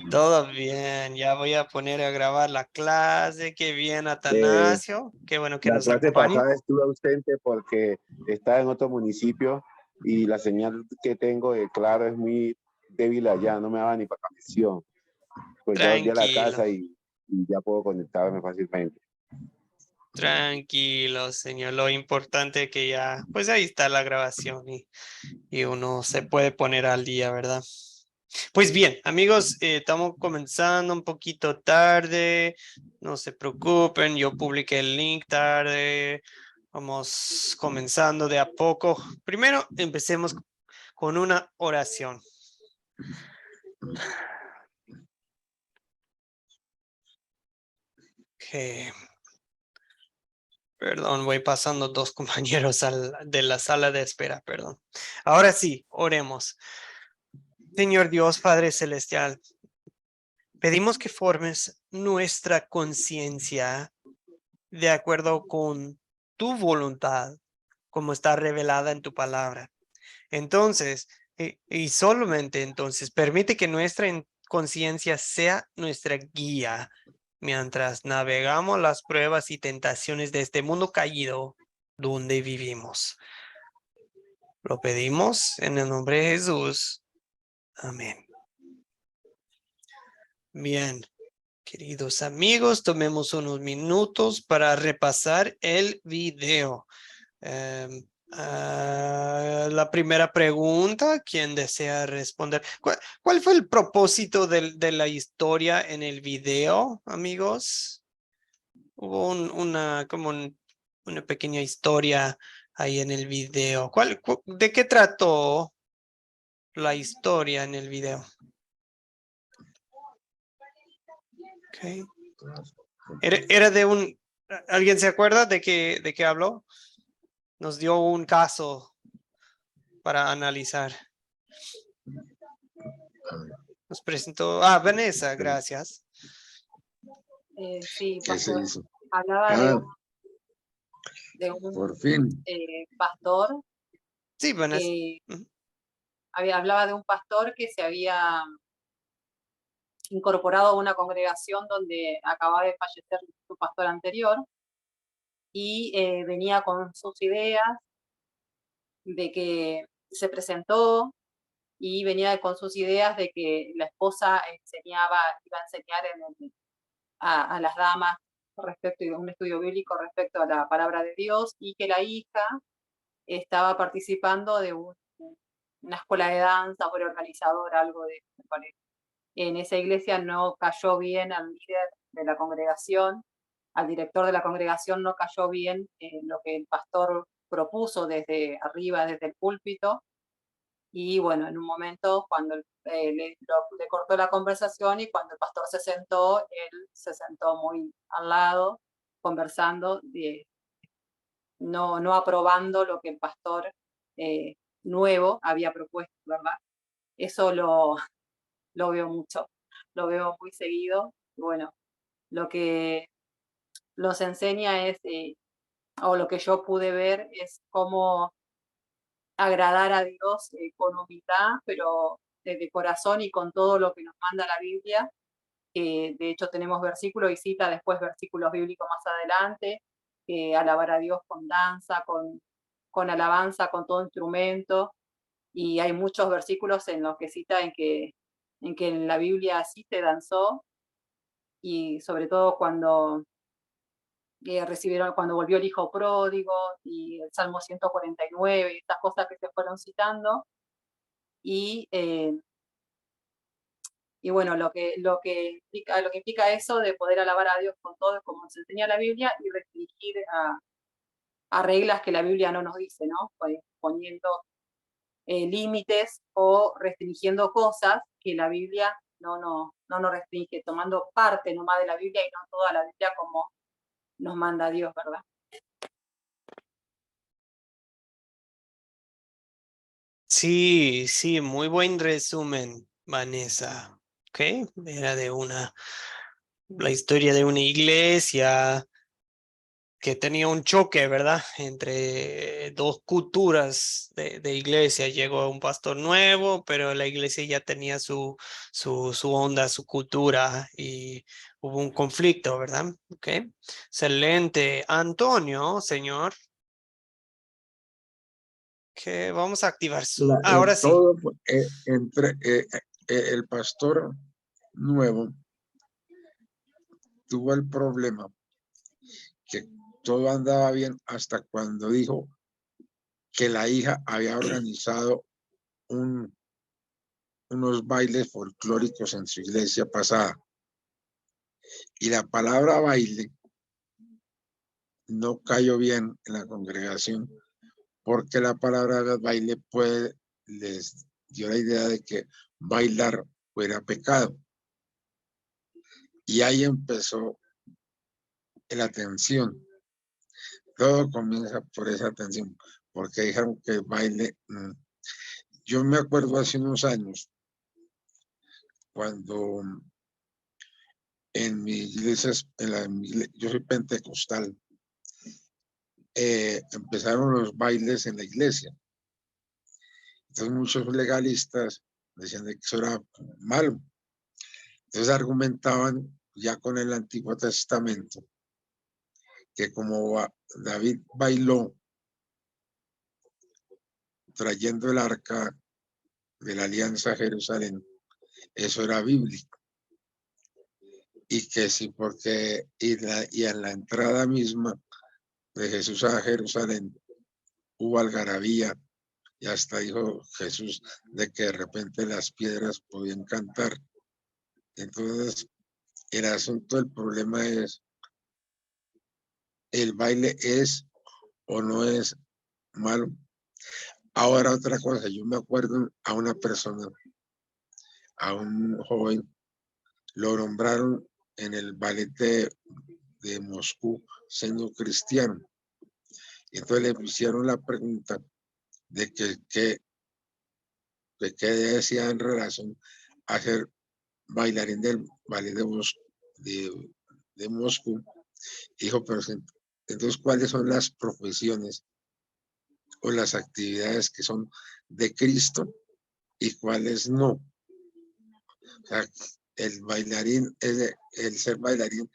Todo bien, ya voy a poner a grabar la clase. Qué bien, Eh, Atanasio. Qué bueno que la nos clase acompañe. pasada estuve ausente porque estaba en otro municipio y la señal que tengo de Claro es muy débil allá, no me daba ni para conexión. Pues ya volví a la Tranquilo, casa y ya puedo conectarme fácilmente. tranquilo, señor. Lo importante que ya, pues ahí está la grabación y uno se puede poner al día, ¿verdad? Pues bien, amigos, estamos comenzando un poquito tarde. No se preocupen, yo publiqué el link tarde. Vamos comenzando de a poco. Primero, empecemos con una oración. Que, perdón, voy pasando dos compañeros de la sala de espera, perdón. Ahora sí, oremos. Señor Dios, Padre Celestial, pedimos que formes nuestra conciencia de acuerdo con tu voluntad, como está revelada en tu palabra. Entonces, y solamente entonces, permite que nuestra conciencia sea nuestra guía mientras navegamos las pruebas y tentaciones de este mundo caído donde vivimos. Lo pedimos en el nombre de Jesús. Amén. Bien, queridos amigos, tomemos unos minutos para repasar el video. La primera pregunta, ¿quién desea responder? ¿Cuál fue el propósito de la historia en el video, amigos? Hubo una pequeña historia ahí en el video. ¿De qué trató la historia en el video? Okay. Era de ¿alguien se acuerda de qué habló? Nos dio un caso para analizar. Nos presentó, Vanessa, gracias. Sí, ¿Qué se pastor. hizo? Hablaba Ah, de un por fin. pastor Sí, Vanessa. que Ujú. hablaba de un pastor que se había incorporado a una congregación donde acababa de fallecer su pastor anterior y venía con sus ideas de que se presentó y venía con sus ideas de que la esposa iba a enseñar a las damas respecto a un estudio bíblico respecto a la palabra de Dios y que la hija estaba participando de una escuela de danza o era organizadora, algo de me parece. En esa iglesia no cayó bien al líder de la congregación, al director de la congregación no cayó bien lo que el pastor propuso desde arriba, desde el púlpito, y bueno, en un momento cuando le cortó la conversación y cuando el pastor se sentó, él se sentó muy al lado, conversando, no aprobando lo que el pastor eh, nuevo había propuesto, ¿verdad? Eso lo veo mucho, lo veo muy seguido. Bueno, lo que nos enseña es, o lo que yo pude ver, es cómo agradar a Dios con humildad, pero de corazón y con todo lo que nos manda la Biblia. De hecho, tenemos versículos y cita después versículos bíblicos más adelante, alabar a Dios con danza, con alabanza, con todo instrumento. Y hay muchos versículos en los que cita en que en la Biblia sí se danzó, y sobre todo cuando volvió el hijo pródigo y el Salmo 149, estas cosas que se fueron citando. Y, eh, y bueno, lo que implica eso de poder alabar a Dios con todo, como nos enseña la Biblia, y restringir a reglas que la Biblia no nos dice, ¿no? Pues poniendo límites o restringiendo cosas que la Biblia no nos restringe, tomando parte nomás de la Biblia y no toda la Biblia como nos manda Dios, ¿verdad? Sí, sí, muy buen resumen, Vanessa. Ok, era la historia de una iglesia que tenía un choque, ¿verdad? Entre dos culturas de iglesia. Llegó un pastor nuevo, pero la iglesia ya tenía su onda, su cultura y hubo un conflicto, ¿verdad? Ok. Excelente. Antonio, señor, que vamos a activar su... Ahora sí. Todo entre el pastor nuevo tuvo el problema que todo andaba bien hasta cuando dijo que la hija había organizado unos bailes folclóricos en su iglesia pasada. Y la palabra baile no cayó bien en la congregación porque la palabra baile les dio la idea de que bailar fuera pecado. Y ahí empezó la tensión. Todo comienza por esa tensión, porque dijeron que el baile... Yo me acuerdo hace unos años, cuando en mi iglesia, yo soy pentecostal, empezaron los bailes en la iglesia. Entonces muchos legalistas decían que eso era malo. Entonces argumentaban ya con el Antiguo Testamento que como David bailó trayendo el arca de la alianza a Jerusalén, eso era bíblico. Y que sí, porque y en la entrada misma de Jesús a Jerusalén hubo algarabía y hasta dijo Jesús de que de repente las piedras podían cantar. Entonces, el asunto, el problema es, ¿el baile es o no es malo? Ahora otra cosa, yo me acuerdo a una persona, a un joven, lo nombraron en el ballet de Moscú siendo cristiano. Y entonces le pusieron la pregunta de qué decía en relación a ser bailarín del ballet de Moscú. Dijo, pero entonces, ¿cuáles son las profesiones o las actividades que son de Cristo y cuáles no? O sea, el bailarín, el ser bailarín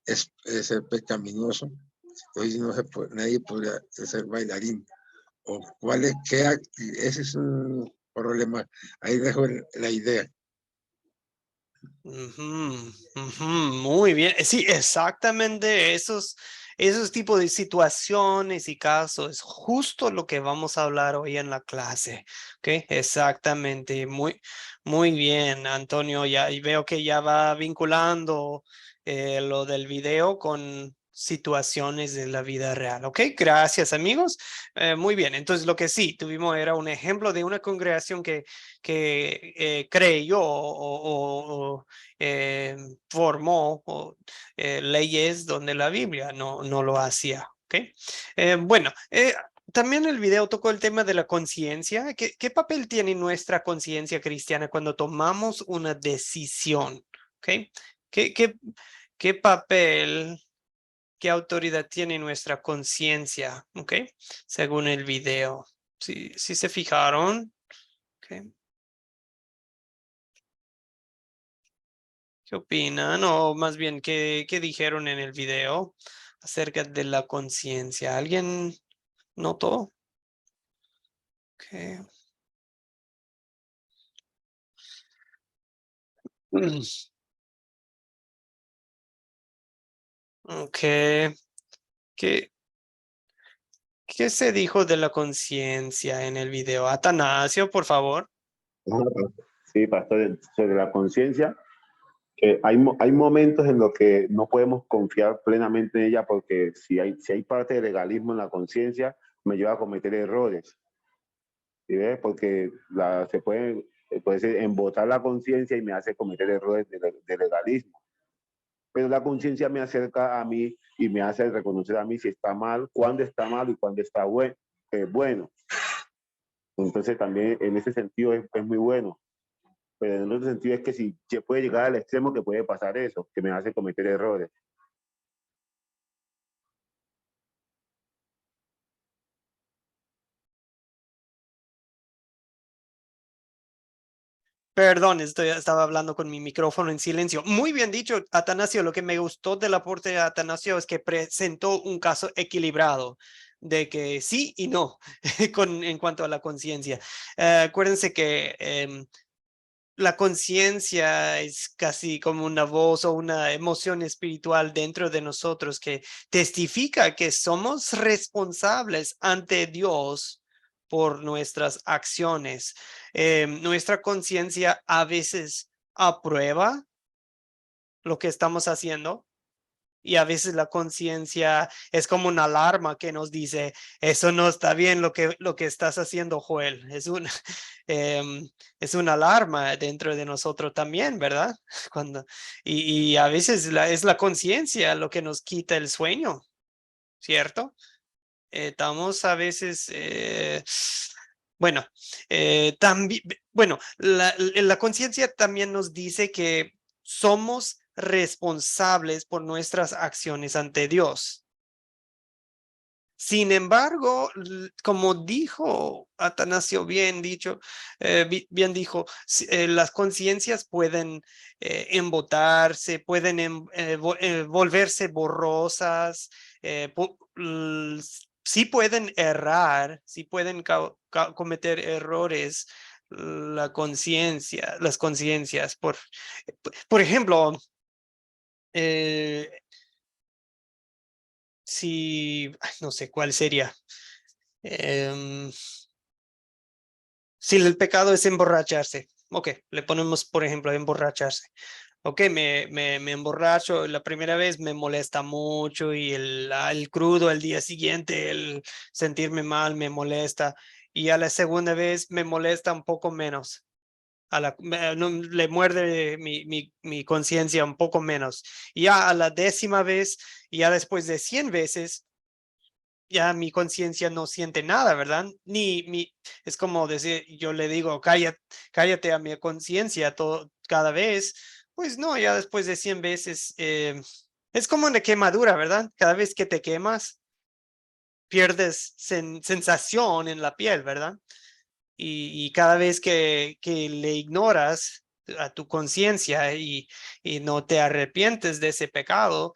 es ser pecaminoso. Entonces no nadie podría ser bailarín. O ese es un problema. Ahí dejo la idea. Ujú, ujú, muy bien. Sí, exactamente esos tipos de situaciones y casos, justo lo que vamos a hablar hoy en la clase. ¿Ok? Exactamente. Muy bien, Antonio. Ya y veo que ya va vinculando lo del video con situaciones de la vida real. ¿Ok? Gracias, amigos. Muy bien. Entonces, lo que sí tuvimos era un ejemplo de una congregación que creyó o formó leyes donde la Biblia no lo hacía. ¿Okay? Bueno, también el video tocó el tema de la conciencia. ¿Qué papel tiene nuestra conciencia cristiana cuando tomamos una decisión? ¿Okay? ¿Qué, qué, qué papel, qué autoridad tiene nuestra conciencia? ¿Okay? Según el video. ¿Sí se fijaron? ¿Okay? ¿Qué opinan? O más bien, ¿qué dijeron en el video acerca de la conciencia? ¿Alguien notó? Okay. Ok. ¿Qué, qué se dijo de la conciencia en el video? Atanasio, por favor. Sí, pastor, sobre la conciencia, que hay momentos en los que no podemos confiar plenamente en ella porque si hay parte de legalismo en la conciencia, me lleva a cometer errores. ¿Sí ves? Porque puede ser embotar la conciencia y me hace cometer errores de legalismo. Pero la conciencia me acerca a mí y me hace reconocer a mí si está mal, cuándo está mal y cuándo está bueno. Entonces también en ese sentido es muy bueno. Pero en otro sentido es que si puede llegar al extremo que puede pasar eso, que me hace cometer errores. Perdón, estaba hablando con mi micrófono en silencio. Muy bien dicho, Atanasio. Lo que me gustó del aporte de Atanasio es que presentó un caso equilibrado de que sí y no en cuanto a la conciencia. Acuérdense que la conciencia es casi como una voz o una emoción espiritual dentro de nosotros que testifica que somos responsables ante Dios por nuestras acciones. Nuestra conciencia a veces aprueba lo que estamos haciendo y a veces la conciencia es como una alarma que nos dice, eso no está bien lo que estás haciendo, Joel. Es una alarma dentro de nosotros también, ¿verdad? Y a veces es la conciencia lo que nos quita el sueño, ¿cierto? Estamos a veces, bueno, también, bueno, la conciencia también nos dice que somos responsables por nuestras acciones ante Dios. Sin embargo, como dijo Atanasio, bien dicho, bien dijo, las conciencias pueden embotarse, pueden volverse borrosas, sí pueden errar, sí pueden cometer errores la conciencia, las conciencias. Por ejemplo, eh, no sé cuál sería. Em, si el pecado es emborracharse, ok, le ponemos, por ejemplo, emborracharse. Ok, me emborracho la primera vez, me molesta mucho y el crudo el día siguiente, el sentirme mal me molesta. Y a la segunda vez me molesta un poco menos. Le muerde mi conciencia un poco menos. Y ya a la 10ª vez, y ya después de 100 veces, ya mi conciencia no siente nada, ¿verdad? Es como decir, yo le digo, cállate a mi conciencia cada vez. Pues no, ya después de 100 veces, es como una quemadura, ¿verdad? Cada vez que te quemas, pierdes sensación en la piel, ¿verdad? Y cada vez que le ignoras a tu conciencia y no te arrepientes de ese pecado,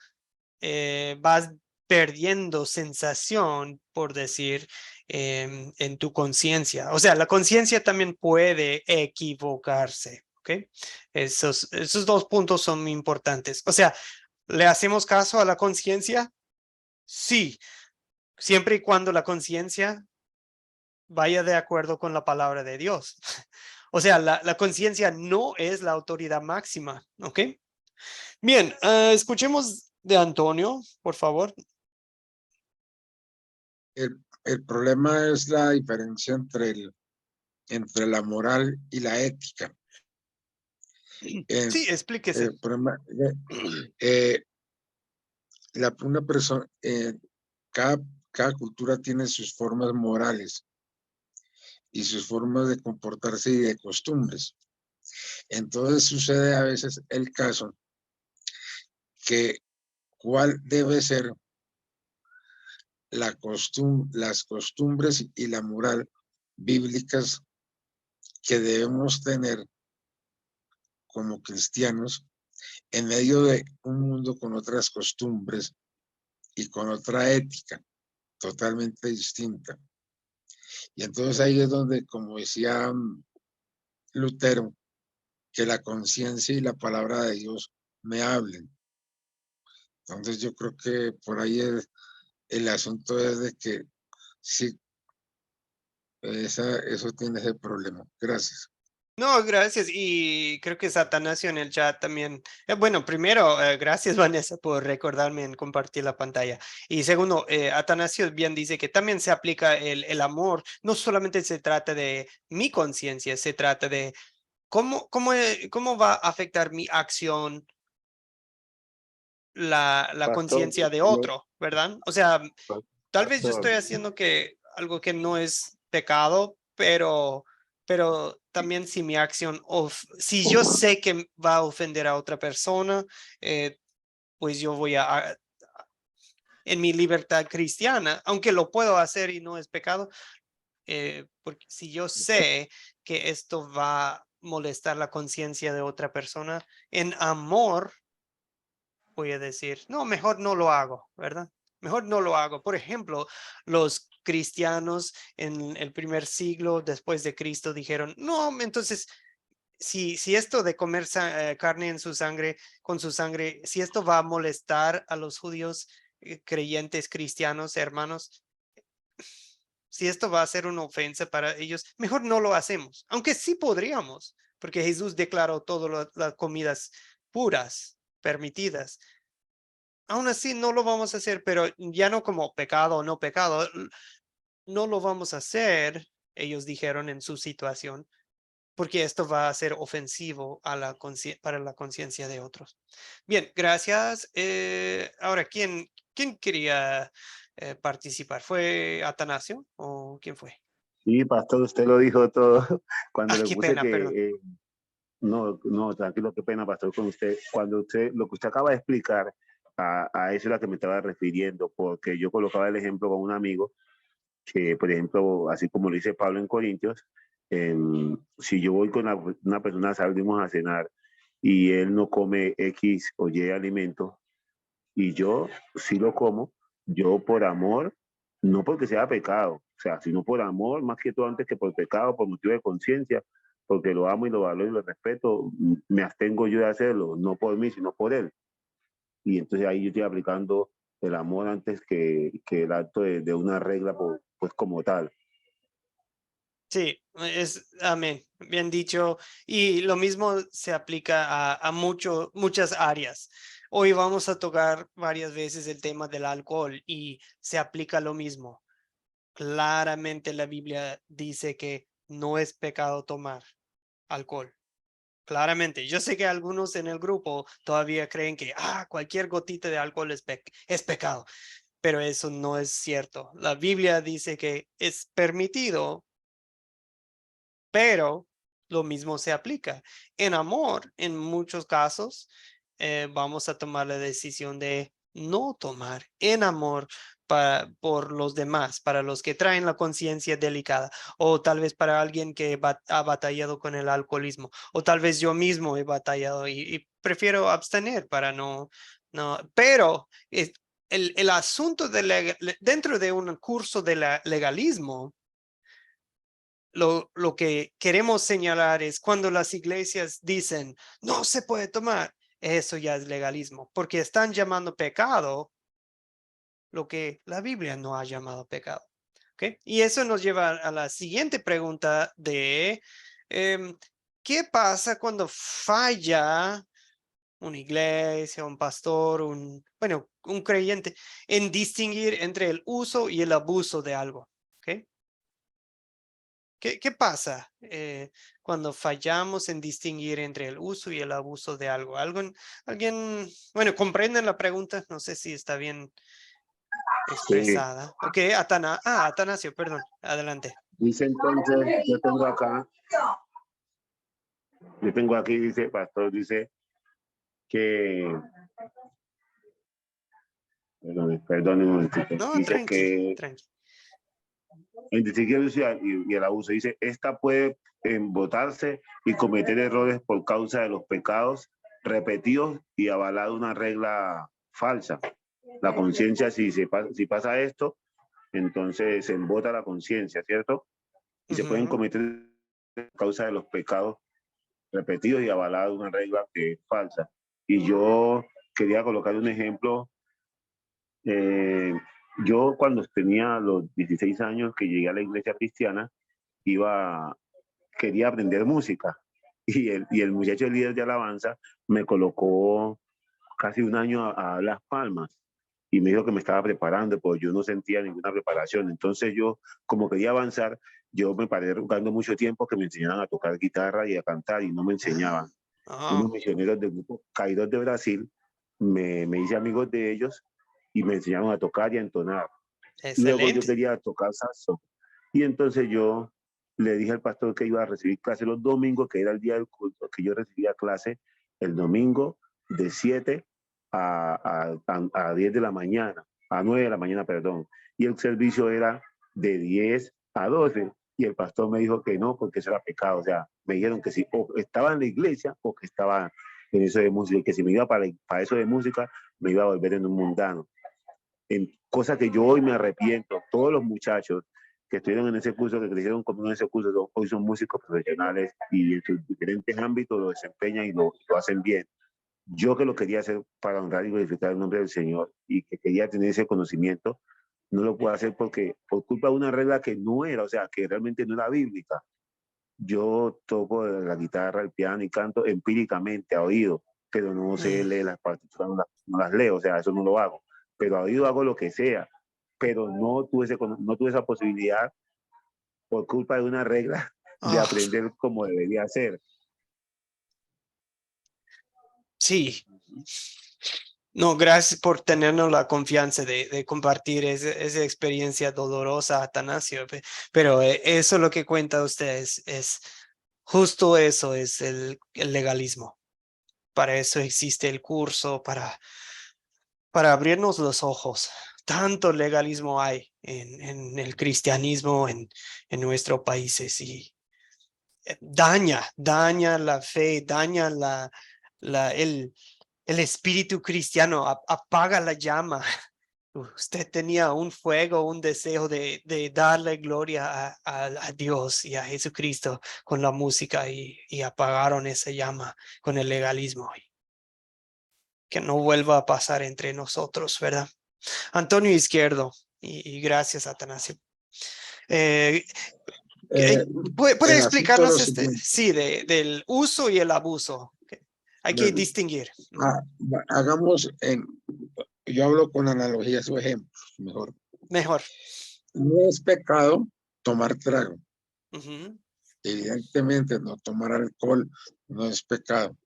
vas perdiendo sensación, por decir, en tu conciencia. O sea, la conciencia también puede equivocarse, ¿ok? Esos dos puntos son muy importantes. O sea, ¿le hacemos caso a la conciencia? Sí, siempre y cuando la conciencia vaya de acuerdo con la palabra de Dios. O sea, la conciencia no es la autoridad máxima, ¿ok? Bien, escuchemos de Antonio, por favor. El problema es la diferencia entre la moral y la ética. Sí, explíquese. El problema, una persona, cada cultura tiene sus formas morales y sus formas de comportarse y de costumbres. Entonces sucede a veces el caso que cuál debe ser las costumbres y la moral bíblicas que debemos tener como cristianos en medio de un mundo con otras costumbres y con otra ética totalmente distinta. Y entonces ahí es donde, como decía Lutero, que la conciencia y la palabra de Dios me hablen. Entonces yo creo que por ahí el asunto es de que sí, eso tiene ese problema. Gracias. No, gracias. Y creo que Satanasio en el chat también. Bueno, primero, gracias Vanessa por recordarme en compartir la pantalla. Y segundo, Atanasio bien dice que también se aplica el amor. No solamente se trata de mi conciencia, se trata de cómo va a afectar mi acción la Pastor, conciencia de no, otro, ¿verdad? O sea, tal vez yo pastor, estoy haciendo algo que no es pecado, pero también si mi acción, si yo sé que va a ofender a otra persona, pues yo voy en mi libertad cristiana, aunque lo puedo hacer y no es pecado, porque si yo sé que esto va molestar la conciencia de otra persona, en amor voy a decir, no, mejor no lo hago, ¿verdad? Mejor no lo hago. Por ejemplo, los cristianos en el primer siglo después de Cristo dijeron, no, entonces, si esto de comer carne en su sangre, con su sangre, si esto va a molestar a los judíos creyentes cristianos, hermanos, si esto va a ser una ofensa para ellos, mejor no lo hacemos, aunque sí podríamos, porque Jesús declaró todas las comidas puras, permitidas. Aún así no lo vamos a hacer, pero ya no como pecado o no pecado, no lo vamos a hacer, ellos dijeron en su situación, porque esto va a ser ofensivo a para la conciencia de otros. Bien, gracias. Ahora, ¿quién quería participar? ¿Fue Atanasio o quién fue? Sí, pastor, usted lo dijo todo cuando le Qué puse pena, perdón. que no, no, tranquilo, qué pena, pastor, con usted. Cuando usted, lo que usted acaba de explicar, a eso es a la que me estaba refiriendo, porque yo colocaba el ejemplo con un amigo que, por ejemplo, así como lo dice Pablo en Corintios, si yo voy con una persona, salimos a cenar y él no come X o Y alimento y yo sí lo como, yo por amor, no porque sea pecado, o sea, sino por amor, más que todo antes que por pecado, por motivo de conciencia, porque lo amo y lo valoro y lo respeto, me abstengo yo de hacerlo, no por mí, sino por él. Y entonces ahí yo estoy aplicando el amor antes que el acto de una regla, pues como tal. Sí, amén, bien dicho. Y lo mismo se aplica a muchas áreas. Hoy vamos a tocar varias veces el tema del alcohol y se aplica lo mismo. Claramente la Biblia dice que no es pecado tomar alcohol. Claramente. Yo sé que algunos en el grupo todavía creen que cualquier gotita de alcohol es pecado, pero eso no es cierto. La Biblia dice que es permitido, pero lo mismo se aplica. En amor, en muchos casos, vamos a tomar la decisión de no tomar en amor por los demás, para los que traen la conciencia delicada, o tal vez para alguien que ha batallado con el alcoholismo, o tal vez yo mismo he batallado y prefiero abstener para no, pero el asunto dentro de un curso de legalismo, lo que queremos señalar es cuando las iglesias dicen no se puede tomar, eso ya es legalismo, porque están llamando pecado lo que la Biblia no ha llamado pecado. ¿Okay? Y eso nos lleva a la siguiente pregunta de ¿qué pasa cuando falla una iglesia, un pastor, un creyente en distinguir entre el uso y el abuso de algo? ¿Okay? ¿Qué pasa cuando fallamos en distinguir entre el uso y el abuso de algo? ¿Alguien, comprenden la pregunta? No sé si está bien Sí. expresada. Ok, Atanasio, perdón, adelante. Dice entonces, yo tengo aquí, dice, pastor, dice que, perdón un momentito, No, dice tranqui, que tranqui. en distinguir el uso y el abuso, dice, esta puede embotarse y cometer errores por causa de los pecados repetidos y avalar una regla falsa. La conciencia, si pasa esto, entonces se embota la conciencia, ¿cierto? Y se pueden cometer por causa de los pecados repetidos y avalar una regla que es falsa. Y yo quería colocar un ejemplo. Yo cuando tenía los 16 años que llegué a la iglesia cristiana, quería aprender música. Y el muchacho líder de alabanza me colocó casi un año a Las Palmas y me dijo que me estaba preparando, pues yo no sentía ninguna preparación. Entonces yo, como quería avanzar, yo me paré buscando mucho tiempo que me enseñaran a tocar guitarra y a cantar y no me enseñaban. Unos misioneros del grupo Caídos de Brasil, me hice amigos de ellos y me enseñaron a tocar y a entonar. Luego yo Excelente. quería tocar saxo y entonces yo le dije al pastor que iba a recibir clase los domingos, que era el día del culto, que yo recibía clase el domingo de 7 a 10 de la mañana, a 9 de la mañana, perdón. Y el servicio era de 10 a 12. y el pastor me dijo que no, porque eso era pecado. O sea, me dijeron que si o estaba en la iglesia o que estaba en eso de música, y que si me iba para eso de música, me iba a volver en un mundano. En cosa que yo hoy me arrepiento. Todos los muchachos que estuvieron en ese curso, que crecieron conmigo en ese curso, hoy son músicos profesionales y en sus diferentes ámbitos lo desempeñan y lo hacen bien. Yo que lo quería hacer para honrar y glorificar el nombre del Señor y que quería tener ese conocimiento, no lo puedo hacer porque por culpa de una regla que no era, o sea, que realmente no era bíblica. Yo toco la guitarra, el piano y canto empíricamente, a oído, pero no sé leer las partituras, no las leo, o sea, eso no lo hago. Pero a oído hago lo que sea, pero no tuve esa posibilidad por culpa de una regla de Ah, aprender como debería ser. sí. No, gracias por tenernos la confianza de compartir esa experiencia dolorosa, Atanasio. Pero eso lo que cuenta usted es justo eso, es el legalismo. Para eso existe el curso, para abrirnos los ojos. Tanto legalismo hay en el cristianismo en nuestros países y daña la fe, daña el espíritu cristiano, apaga la llama. Usted tenía un fuego, un deseo de darle gloria a Dios y a Jesucristo con la música y apagaron esa llama con el legalismo. Que no vuelva a pasar entre nosotros, ¿verdad? Antonio Izquierdo, y gracias, Atanasio. Eh, Eh, ¿Puede el asunto es lo explicarnos siguiente. sí, del uso y el abuso? Hay que Bueno, distinguir. hagamos yo hablo con analogías o ejemplos, mejor. Mejor. No es pecado tomar trago. Uh-huh. Evidentemente, no tomar alcohol no es pecado.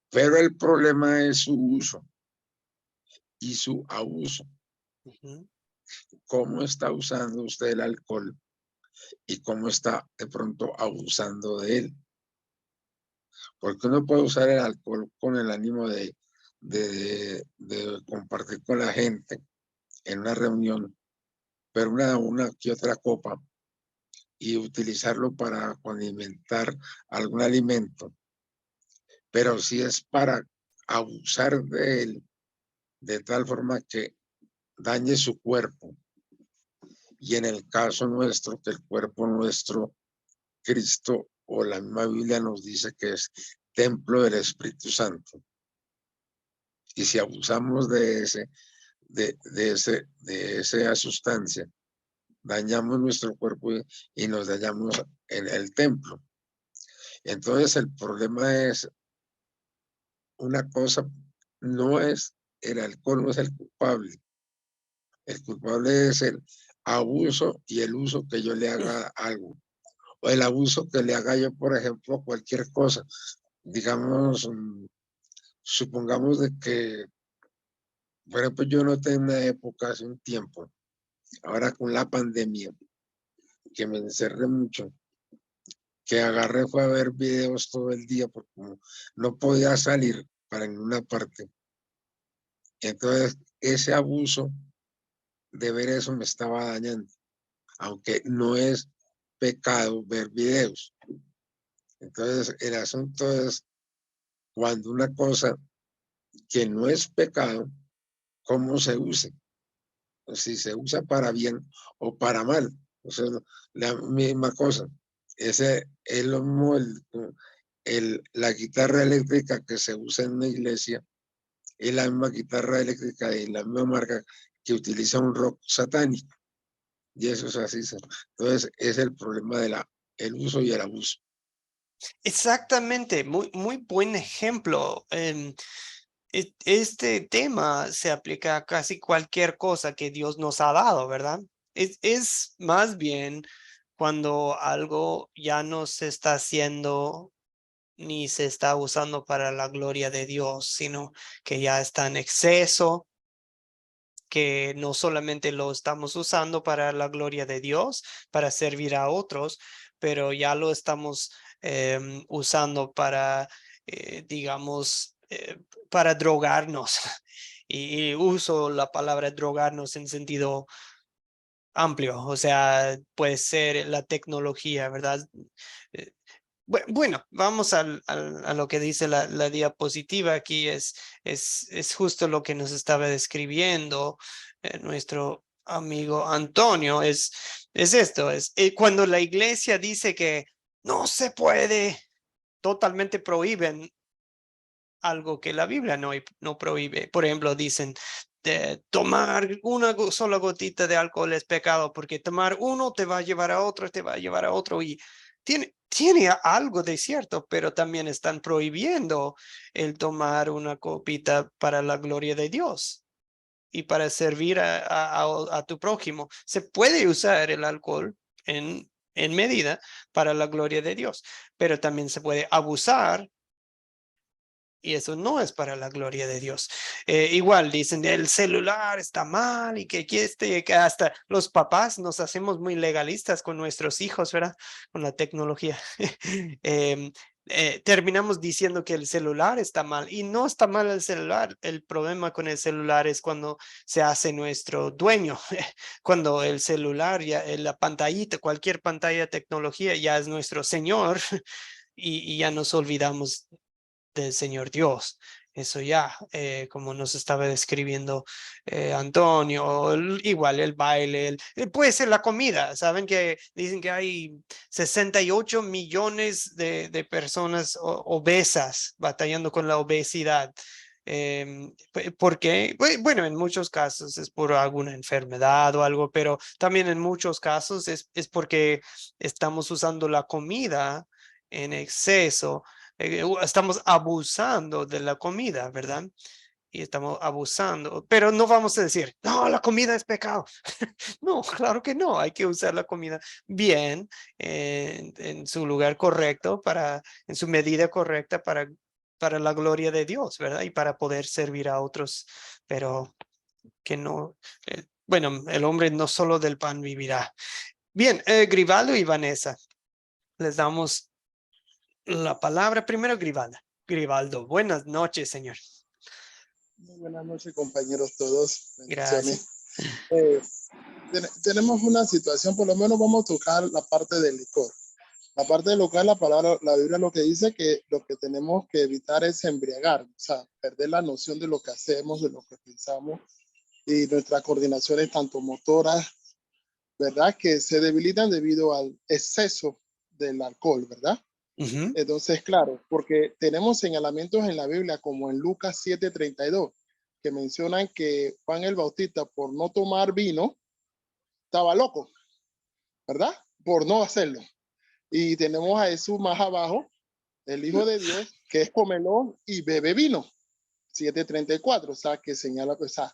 Pero el problema es su uso y su abuso. Uh-huh. ¿Cómo está usando usted el alcohol y cómo está de pronto abusando de él? Porque uno puede usar el alcohol con el ánimo de compartir con la gente en una reunión, pero una que otra copa y utilizarlo para condimentar algún alimento. Pero si es para abusar de él de tal forma que dañe su cuerpo, y en el caso nuestro, que el cuerpo nuestro, Cristo o la misma Biblia nos dice que es templo del Espíritu Santo. Y si abusamos de esa sustancia, dañamos nuestro cuerpo y nos dañamos en el templo. Entonces el problema es una cosa, no es el alcohol, no es el culpable. El culpable es el abuso y el uso que yo le haga a algo. O el abuso que le haga yo, por ejemplo, cualquier cosa. Digamos, supongamos de que, por ejemplo, yo noté en una época, hace un tiempo, ahora con la pandemia, que me encerré mucho, que agarré fue a ver videos todo el día porque no podía salir para ninguna parte. Entonces, ese abuso de ver eso me estaba dañando, aunque no es pecado ver videos. Entonces, el asunto es cuando una cosa que no es pecado, cómo se use. Si se usa para bien o para mal. O sea, la misma cosa. Ese es lo mismo la guitarra eléctrica que se usa en una iglesia, es la misma guitarra eléctrica de la misma marca que utiliza un rock satánico. Y eso es así. Entonces, es el problema el uso y el abuso. Exactamente, muy buen ejemplo. Este tema se aplica a casi cualquier cosa que Dios nos ha dado, ¿verdad? Es más bien cuando algo ya no se está haciendo ni se está usando para la gloria de Dios, sino que ya está en exceso, que no solamente lo estamos usando para la gloria de Dios, para servir a otros, pero ya lo estamos usando para, digamos, para drogarnos. Y uso la palabra drogarnos en sentido amplio, o sea, puede ser la tecnología, ¿verdad? Eh, Bueno, vamos a lo que dice la diapositiva aquí, es justo lo que nos estaba describiendo nuestro amigo Antonio, es esto, cuando la iglesia dice que no se puede, totalmente prohíben algo que la Biblia no prohíbe. Por ejemplo, dicen, tomar una sola gotita de alcohol es pecado, porque tomar uno te va a llevar a otro, te va a llevar a otro, y tiene algo de cierto, pero también están prohibiendo el tomar una copita para la gloria de Dios y para servir a tu prójimo. Se puede usar el alcohol en medida para la gloria de Dios, pero también se puede abusar y eso no es para la gloria de Dios. Igual dicen el celular está mal y que hasta los papás nos hacemos muy legalistas con nuestros hijos, ¿verdad? Con la tecnología. Em, terminamos diciendo que el celular está mal y no está mal el celular. El problema con el celular es cuando se hace nuestro dueño, cuando el celular, ya la pantallita, cualquier pantalla de tecnología ya es nuestro señor y ya nos olvidamos del Señor Dios. Eso ya, como nos estaba describiendo Antonio, igual el baile, puede ser la comida. Saben que dicen que hay 68 millones de personas obesas batallando con la obesidad. ¿Por qué? Bueno, en muchos casos es por alguna enfermedad o algo, pero también en muchos casos es porque estamos usando la comida en exceso, estamos abusando de la comida, ¿verdad? Y estamos abusando, pero no vamos a decir, no, la comida es pecado. No, claro que no, hay que usar la comida bien, en su lugar correcto, en su medida correcta para la gloria de Dios, ¿verdad? Y para poder servir a otros, pero que no, bueno, el hombre no solo del pan vivirá. Bien, Grivaldo y Vanessa, les damos la palabra primero. Grivaldo, buenas noches, señor. Muy buenas noches, compañeros todos. Gracias. Tenemos una situación, por lo menos vamos a tocar la parte del licor. La parte del licor, la Biblia lo que dice que lo que tenemos que evitar es embriagar, o sea, perder la noción de lo que hacemos, de lo que pensamos y nuestras coordinaciones tanto motoras, ¿verdad? Que se debilitan debido al exceso del alcohol, ¿verdad? Entonces, claro, porque tenemos señalamientos en la Biblia como en Lucas 7:32 que mencionan que Juan el Bautista por no tomar vino estaba loco, ¿verdad? Por no hacerlo. Y tenemos a Jesús más abajo, el Hijo de Dios, que es comelón y bebe vino, 7:34, o sea, que señala, o sea,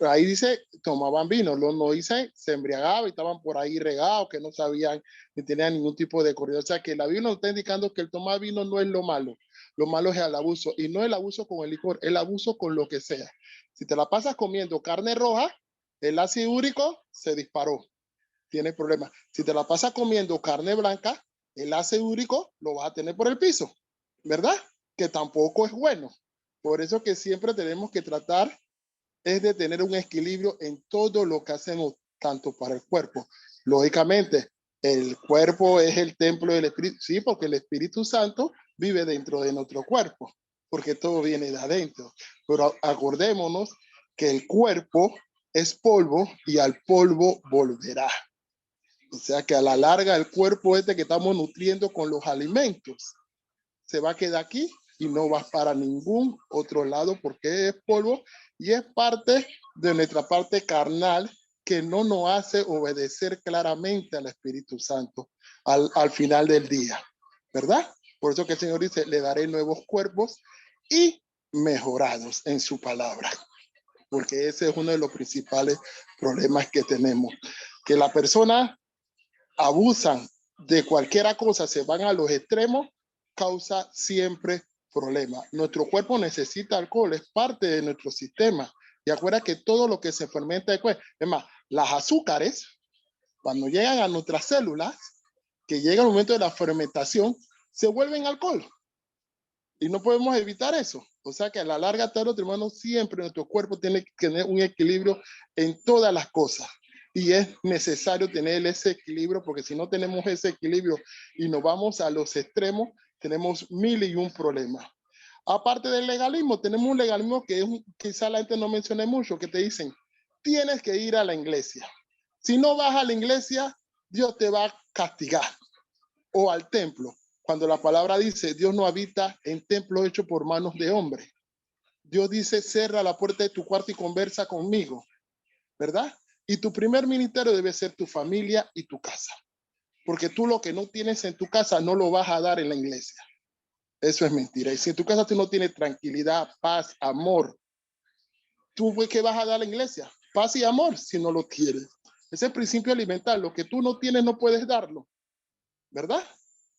ahí dice, tomaban vino, no dice, se embriagaban y estaban por ahí regados, que no sabían ni tenían ningún tipo de corriente. O sea, que la Biblia nos está indicando que el tomar vino no es lo malo es el abuso, y no el abuso con el licor, el abuso con lo que sea. Si te la pasas comiendo carne roja, el ácido úrico se disparó, tienes problemas. Si te la pasas comiendo carne blanca, el ácido úrico lo vas a tener por el piso, ¿verdad? Que tampoco es bueno. Por eso que siempre tenemos que tratar es de tener un equilibrio en todo lo que hacemos, tanto para el cuerpo. Lógicamente, el cuerpo es el templo del Espíritu, sí, porque el Espíritu Santo vive dentro de nuestro cuerpo, porque todo viene de adentro. Pero acordémonos que el cuerpo es polvo y al polvo volverá. O sea que a la larga el cuerpo que estamos nutriendo con los alimentos se va a quedar aquí y no va para ningún otro lado porque es polvo y es parte de nuestra parte carnal que no nos hace obedecer claramente al Espíritu Santo al final del día, ¿verdad? Por eso que el Señor dice, le daré nuevos cuerpos y mejorados en su palabra, porque ese es uno de los principales problemas que tenemos, que la persona abusan de cualquier cosa, se van a los extremos, causa siempre problemas. Nuestro cuerpo necesita alcohol, es parte de nuestro sistema. Y acuerda que todo lo que se fermenta después, es más, las azúcares, cuando llegan a nuestras células, que llega el momento de la fermentación, se vuelven alcohol. Y no podemos evitar eso. O sea que a la larga, tarde o temprano, siempre nuestro cuerpo tiene que tener un equilibrio en todas las cosas. y es necesario tener ese equilibrio, porque si no tenemos ese equilibrio y nos vamos a los extremos, tenemos 1001 problemas. Aparte del legalismo, tenemos un legalismo que quizá la gente no menciona mucho, que te dicen, tienes que ir a la iglesia. Si no vas a la iglesia, Dios te va a castigar. O al templo, cuando la palabra dice, Dios no habita en templos hechos por manos de hombres. Dios dice, cierra la puerta de tu cuarto y conversa conmigo, ¿verdad? Y tu primer ministerio debe ser tu familia y tu casa. Porque tú lo que no tienes en tu casa no lo vas a dar en la iglesia. Eso es mentira. Y si en tu casa tú no tienes tranquilidad, paz, amor, ¿tú qué vas a dar a la iglesia? Paz y amor si no lo tienes. Ese principio alimentar, lo que tú no tienes no puedes darlo, ¿verdad?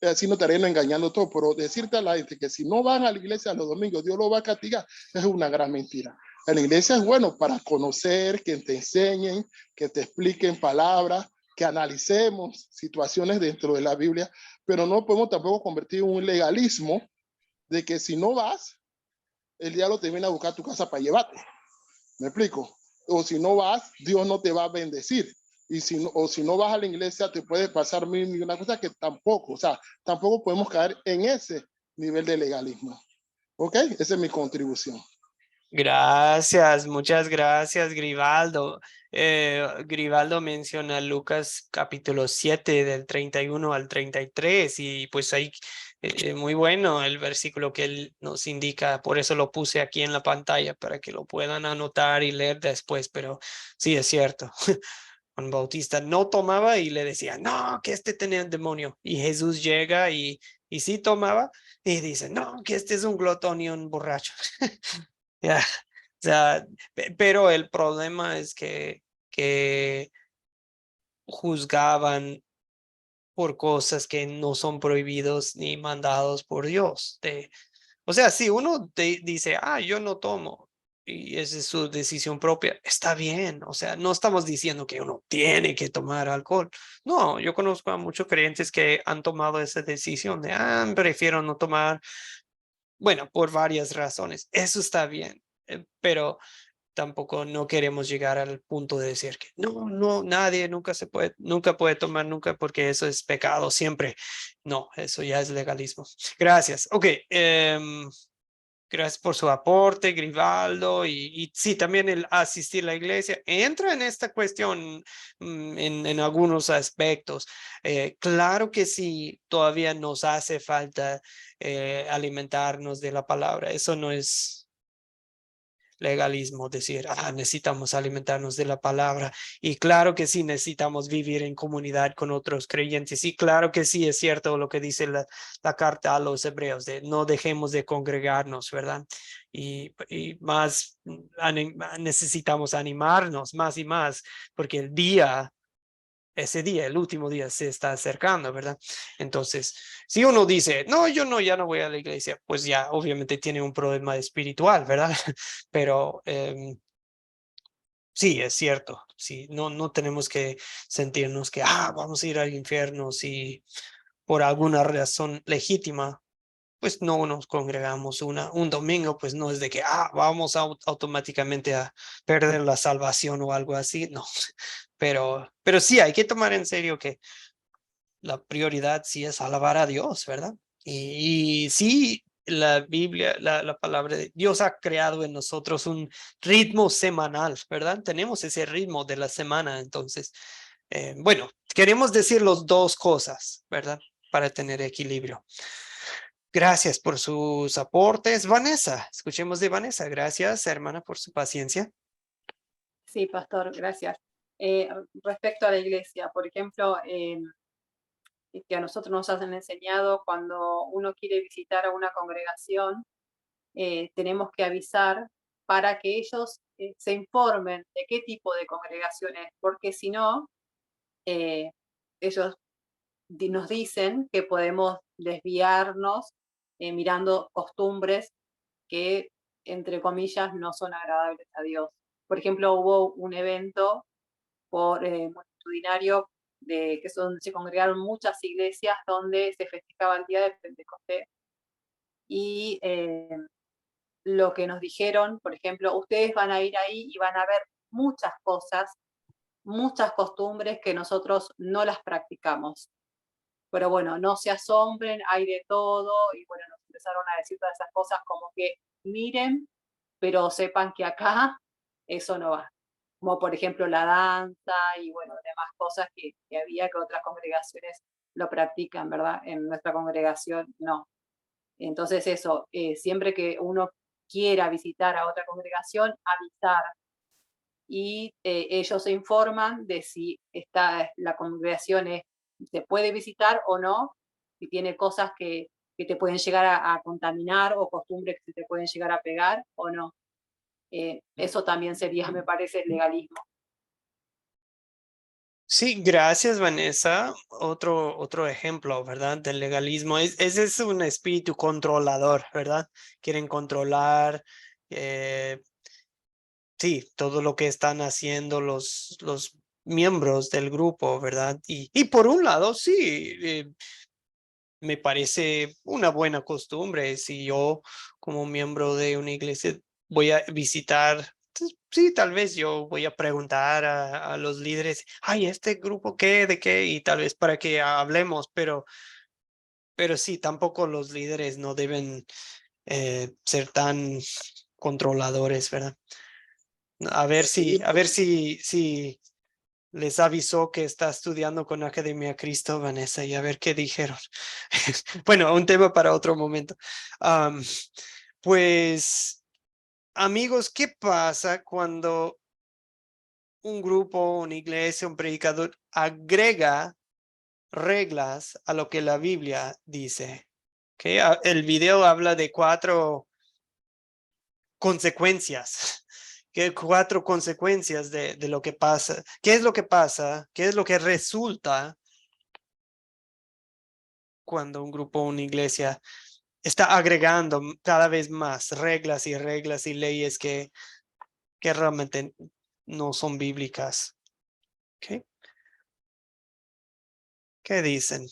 Así no estarían engañando todo, pero decirte a la gente que si no van a la iglesia los domingos, Dios lo va a castigar, es una gran mentira. En la iglesia es bueno para conocer, que te enseñen, que te expliquen palabras, que analicemos situaciones dentro de la Biblia, pero no podemos tampoco convertir en un legalismo de que si no vas, el diablo te viene a buscar a tu casa para llevarte. ¿Me explico? O si no vas, Dios no te va a bendecir. Y si no, o si no vas a la iglesia, te puede pasar mil y una cosa que tampoco, o sea, tampoco podemos caer en ese nivel de legalismo. ¿Ok? Esa es mi contribución. Gracias, muchas gracias, Grivaldo. Grivaldo menciona Lucas capítulo 7 del 31 al 33 y pues ahí muy bueno el versículo que él nos indica, por eso lo puse aquí en la pantalla para que lo puedan anotar y leer después, pero sí es cierto. Juan Bautista no tomaba y le decía, no, que este tenía el demonio. Y Jesús llega y sí tomaba y dice, no, que este es un glotón y un borracho. Ya, o sea, pero el problema es que juzgaban por cosas que no son prohibidos ni mandados por Dios. O sea, si uno dice, yo no tomo y esa es su decisión propia, está bien. O sea, no estamos diciendo que uno tiene que tomar alcohol. No, yo conozco a muchos creyentes que han tomado esa decisión de, prefiero no tomar. Bueno, por varias razones. Eso está bien, pero tampoco no queremos llegar al punto de decir que no, nadie nunca puede tomar nunca porque eso es pecado siempre. No, eso ya es legalismo. Gracias. Ok, gracias por su aporte, Grivaldo. Y sí, también el asistir a la iglesia entra en esta cuestión en algunos aspectos. Claro que sí, todavía nos hace falta alimentarnos de la palabra. Eso no es legalismo, decir, necesitamos alimentarnos de la palabra. Y claro que sí, necesitamos vivir en comunidad con otros creyentes. Y claro que sí, es cierto lo que dice la carta a los hebreos, de no dejemos de congregarnos, ¿verdad? Y más necesitamos animarnos más y más, porque ese día, el último día se está acercando, ¿verdad? Entonces, si uno dice, no, yo no, ya no voy a la iglesia, pues ya obviamente tiene un problema espiritual, ¿verdad? Pero sí, es cierto, sí, no tenemos que sentirnos que, vamos a ir al infierno si por alguna razón legítima, pues no nos congregamos un domingo, pues no es de que, vamos automáticamente a perder la salvación o algo así, no. Pero sí, hay que tomar en serio que la prioridad sí es alabar a Dios, ¿verdad? Y sí, la Biblia, la palabra de Dios ha creado en nosotros un ritmo semanal, ¿verdad? Tenemos ese ritmo de la semana, entonces, bueno, queremos decir las dos cosas, ¿verdad? Para tener equilibrio. Gracias por sus aportes. Vanessa, escuchemos de Vanessa. Gracias, hermana, por su paciencia. Sí, pastor, gracias. Respecto a la iglesia, por ejemplo, que a nosotros nos han enseñado cuando uno quiere visitar a una congregación, tenemos que avisar para que ellos se informen de qué tipo de congregación es, porque si no, ellos nos dicen que podemos desviarnos mirando costumbres que, entre comillas, no son agradables a Dios. Por ejemplo, hubo un evento multitudinario que se congregaron muchas iglesias donde se festejaba el día de Pentecostés. Y lo que nos dijeron, por ejemplo, ustedes van a ir ahí y van a ver muchas cosas muchas costumbres que nosotros no las practicamos. Pero bueno, no se asombren, hay de todo, y bueno, nos empezaron a decir todas esas cosas como que miren, pero sepan que acá eso no va. Como por ejemplo la danza y bueno, demás cosas que había que otras congregaciones lo practican, ¿verdad? En nuestra congregación no. Entonces eso, siempre que uno quiera visitar a otra congregación, avisar. Y ellos se informan de si la congregación se puede visitar o no, si tiene cosas que te pueden llegar a contaminar o costumbres que se te pueden llegar a pegar o no. Eso también sería, me parece, legalismo. Sí, gracias, Vanessa. Otro ejemplo, ¿verdad? Del legalismo. Ese es un espíritu controlador, ¿verdad? Quieren controlar, sí, todo lo que están haciendo los miembros del grupo, ¿verdad? Y por un lado, sí, me parece una buena costumbre. Si yo, como miembro de una iglesia, voy a visitar, sí, tal vez yo voy a preguntar a los líderes, ay, ¿este grupo qué, de qué? Y tal vez para que hablemos, pero sí, tampoco los líderes no deben ser tan controladores, ¿verdad? A ver si les avisó que está estudiando con Academia Cristo, Vanessa, y a ver qué dijeron. Bueno, un tema para otro momento. Am, pues, amigos, ¿qué pasa cuando un grupo, una iglesia, un predicador agrega reglas a lo que la Biblia dice? ¿Okay? El video habla de 4 consecuencias. ¿Qué 4 consecuencias de lo que pasa? ¿Qué es lo que pasa? ¿Qué es lo que resulta cuando un grupo o una iglesia está agregando cada vez más reglas y reglas y leyes que realmente no son bíblicas? ¿Okay? ¿Qué dicen?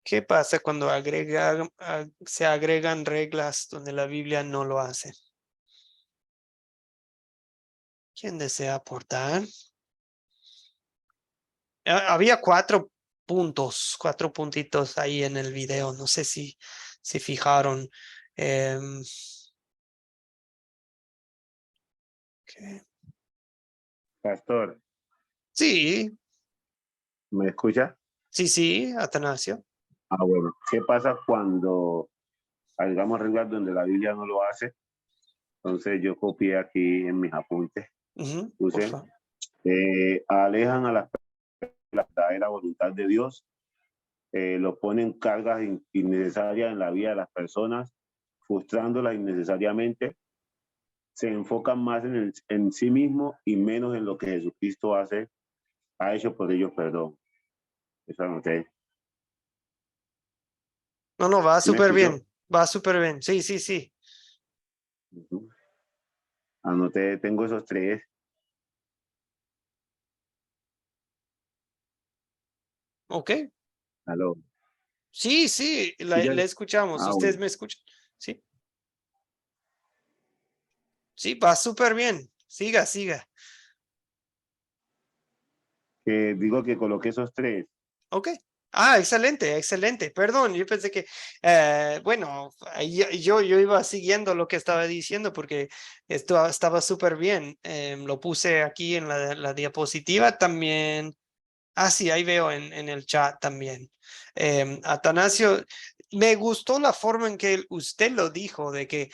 ¿Qué pasa cuando se agregan reglas donde la Biblia no lo hace? ¿Quién desea aportar? Había 4 puntos, 4 puntitos ahí en el video. No sé si fijaron. Okay. Pastor, Sí, ¿me escucha? sí, Atanasio. Ah, bueno. ¿Qué pasa cuando hagamos reglas donde la Biblia no lo hace? Entonces yo copié aquí en mis apuntes. Por Puse, favor. alejan a las la verdadera voluntad de Dios, lo ponen cargas innecesarias en la vida de las personas, frustrándolas innecesariamente, se enfocan más en sí mismo y menos en lo que Jesucristo ha hecho por ellos, perdón. Eso anoté. No, va ¿Sí me súper escuchó? bien. Va súper bien. Sí. Uh-huh. Anoté, tengo esos 3. Ok. ¿Aló? Sí, ¿Escuchas? la escuchamos. Ah, ¿Ustedes bueno. me escuchan? Sí, va súper bien. Siga. Digo que coloqué esos 3. Ok. Excelente. Perdón, yo pensé que, bueno, yo iba siguiendo lo que estaba diciendo porque esto estaba súper bien. Lo puse aquí en la diapositiva también. Sí, ahí veo en el chat también. Atanasio, me gustó la forma en que usted lo dijo, de que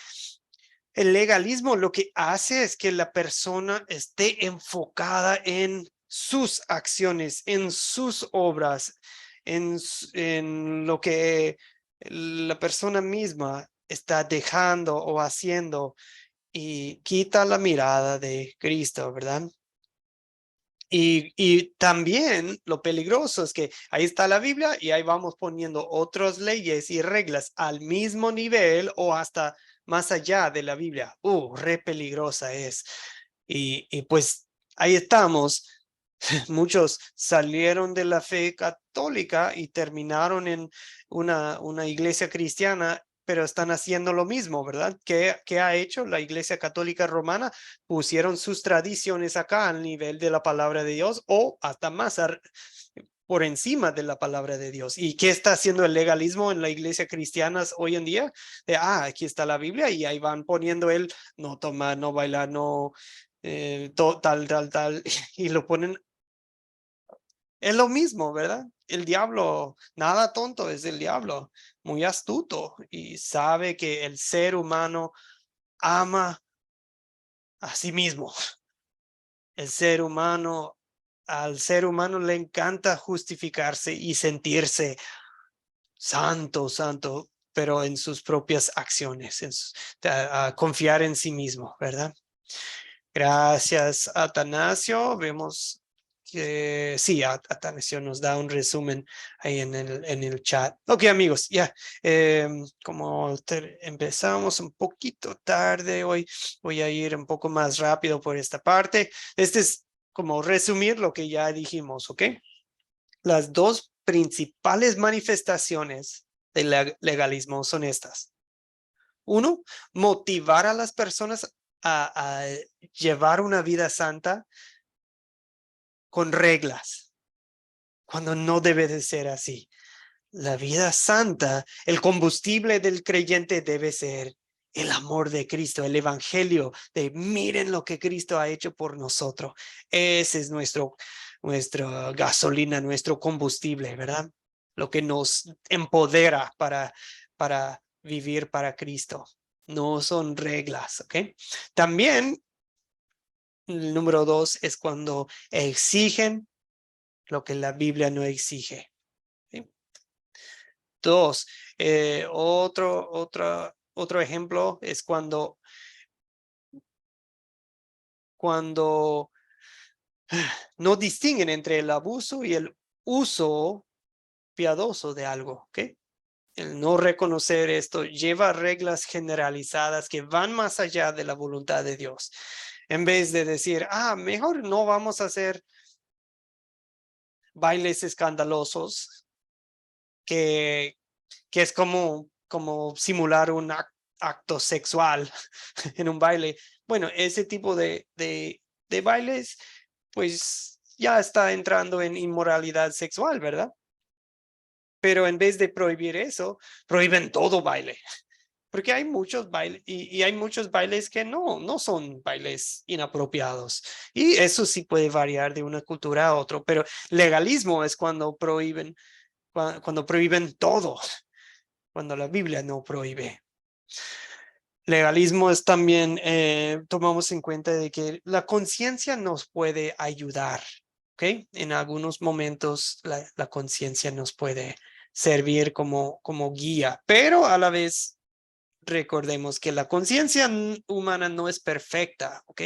el legalismo lo que hace es que la persona esté enfocada en sus acciones, en sus obras, en lo que la persona misma está dejando o haciendo y quita la mirada de Cristo, ¿verdad? Y también lo peligroso es que ahí está la Biblia y ahí vamos poniendo otras leyes y reglas al mismo nivel o hasta más allá de la Biblia. Re peligrosa es. Y pues ahí estamos. Muchos salieron de la fe católica y terminaron en una iglesia cristiana pero están haciendo lo mismo, ¿verdad? ¿Qué ha hecho la Iglesia Católica Romana? Pusieron sus tradiciones acá al nivel de la palabra de Dios o hasta más por encima de la palabra de Dios. ¿Y qué está haciendo el legalismo en la iglesia cristiana hoy en día? Aquí está la Biblia y ahí van poniendo no tomar, no bailar, no tal, y lo ponen. Es lo mismo, ¿verdad? El diablo, nada tonto es el diablo, muy astuto y sabe que el ser humano ama a sí mismo. El ser humano, al ser humano le encanta justificarse y sentirse santo, pero en sus propias acciones, a confiar en sí mismo, ¿verdad? Gracias, Atanasio. Vemos que sí, Atanasio nos da un resumen ahí en el chat. Ok, amigos, ya. Como empezamos un poquito tarde hoy, voy a ir un poco más rápido por esta parte. Este es como resumir lo que ya dijimos, ¿ok? Las dos principales manifestaciones del legalismo son estas. Uno, motivar a las personas a llevar una vida santa con reglas, cuando no debe de ser así. La vida santa, el combustible del creyente debe ser el amor de Cristo, el evangelio de miren lo que Cristo ha hecho por nosotros. Ese es nuestra gasolina, nuestro combustible, ¿verdad? Lo que nos empodera para vivir para Cristo. No son reglas, ¿ok? También, el número 2 es cuando exigen lo que la Biblia no exige. ¿Sí? 2, otro ejemplo es cuando no distinguen entre el abuso y el uso piadoso de algo, ¿ok? El no reconocer esto lleva a reglas generalizadas que van más allá de la voluntad de Dios. En vez de decir, mejor no vamos a hacer bailes escandalosos, que es como simular un acto sexual en un baile. Bueno, ese tipo de bailes, pues ya está entrando en inmoralidad sexual, ¿verdad? Pero en vez de prohibir eso, prohíben todo baile. Porque hay muchos bailes y hay muchos bailes que no son bailes inapropiados. Y eso sí puede variar de una cultura a otra, pero legalismo es cuando prohíben todo, cuando la Biblia no prohíbe. Legalismo es también, tomamos en cuenta de que la conciencia nos puede ayudar, ¿ok? En algunos momentos la conciencia nos puede servir como guía, pero a la vez recordemos que la conciencia humana no es perfecta, ¿ok?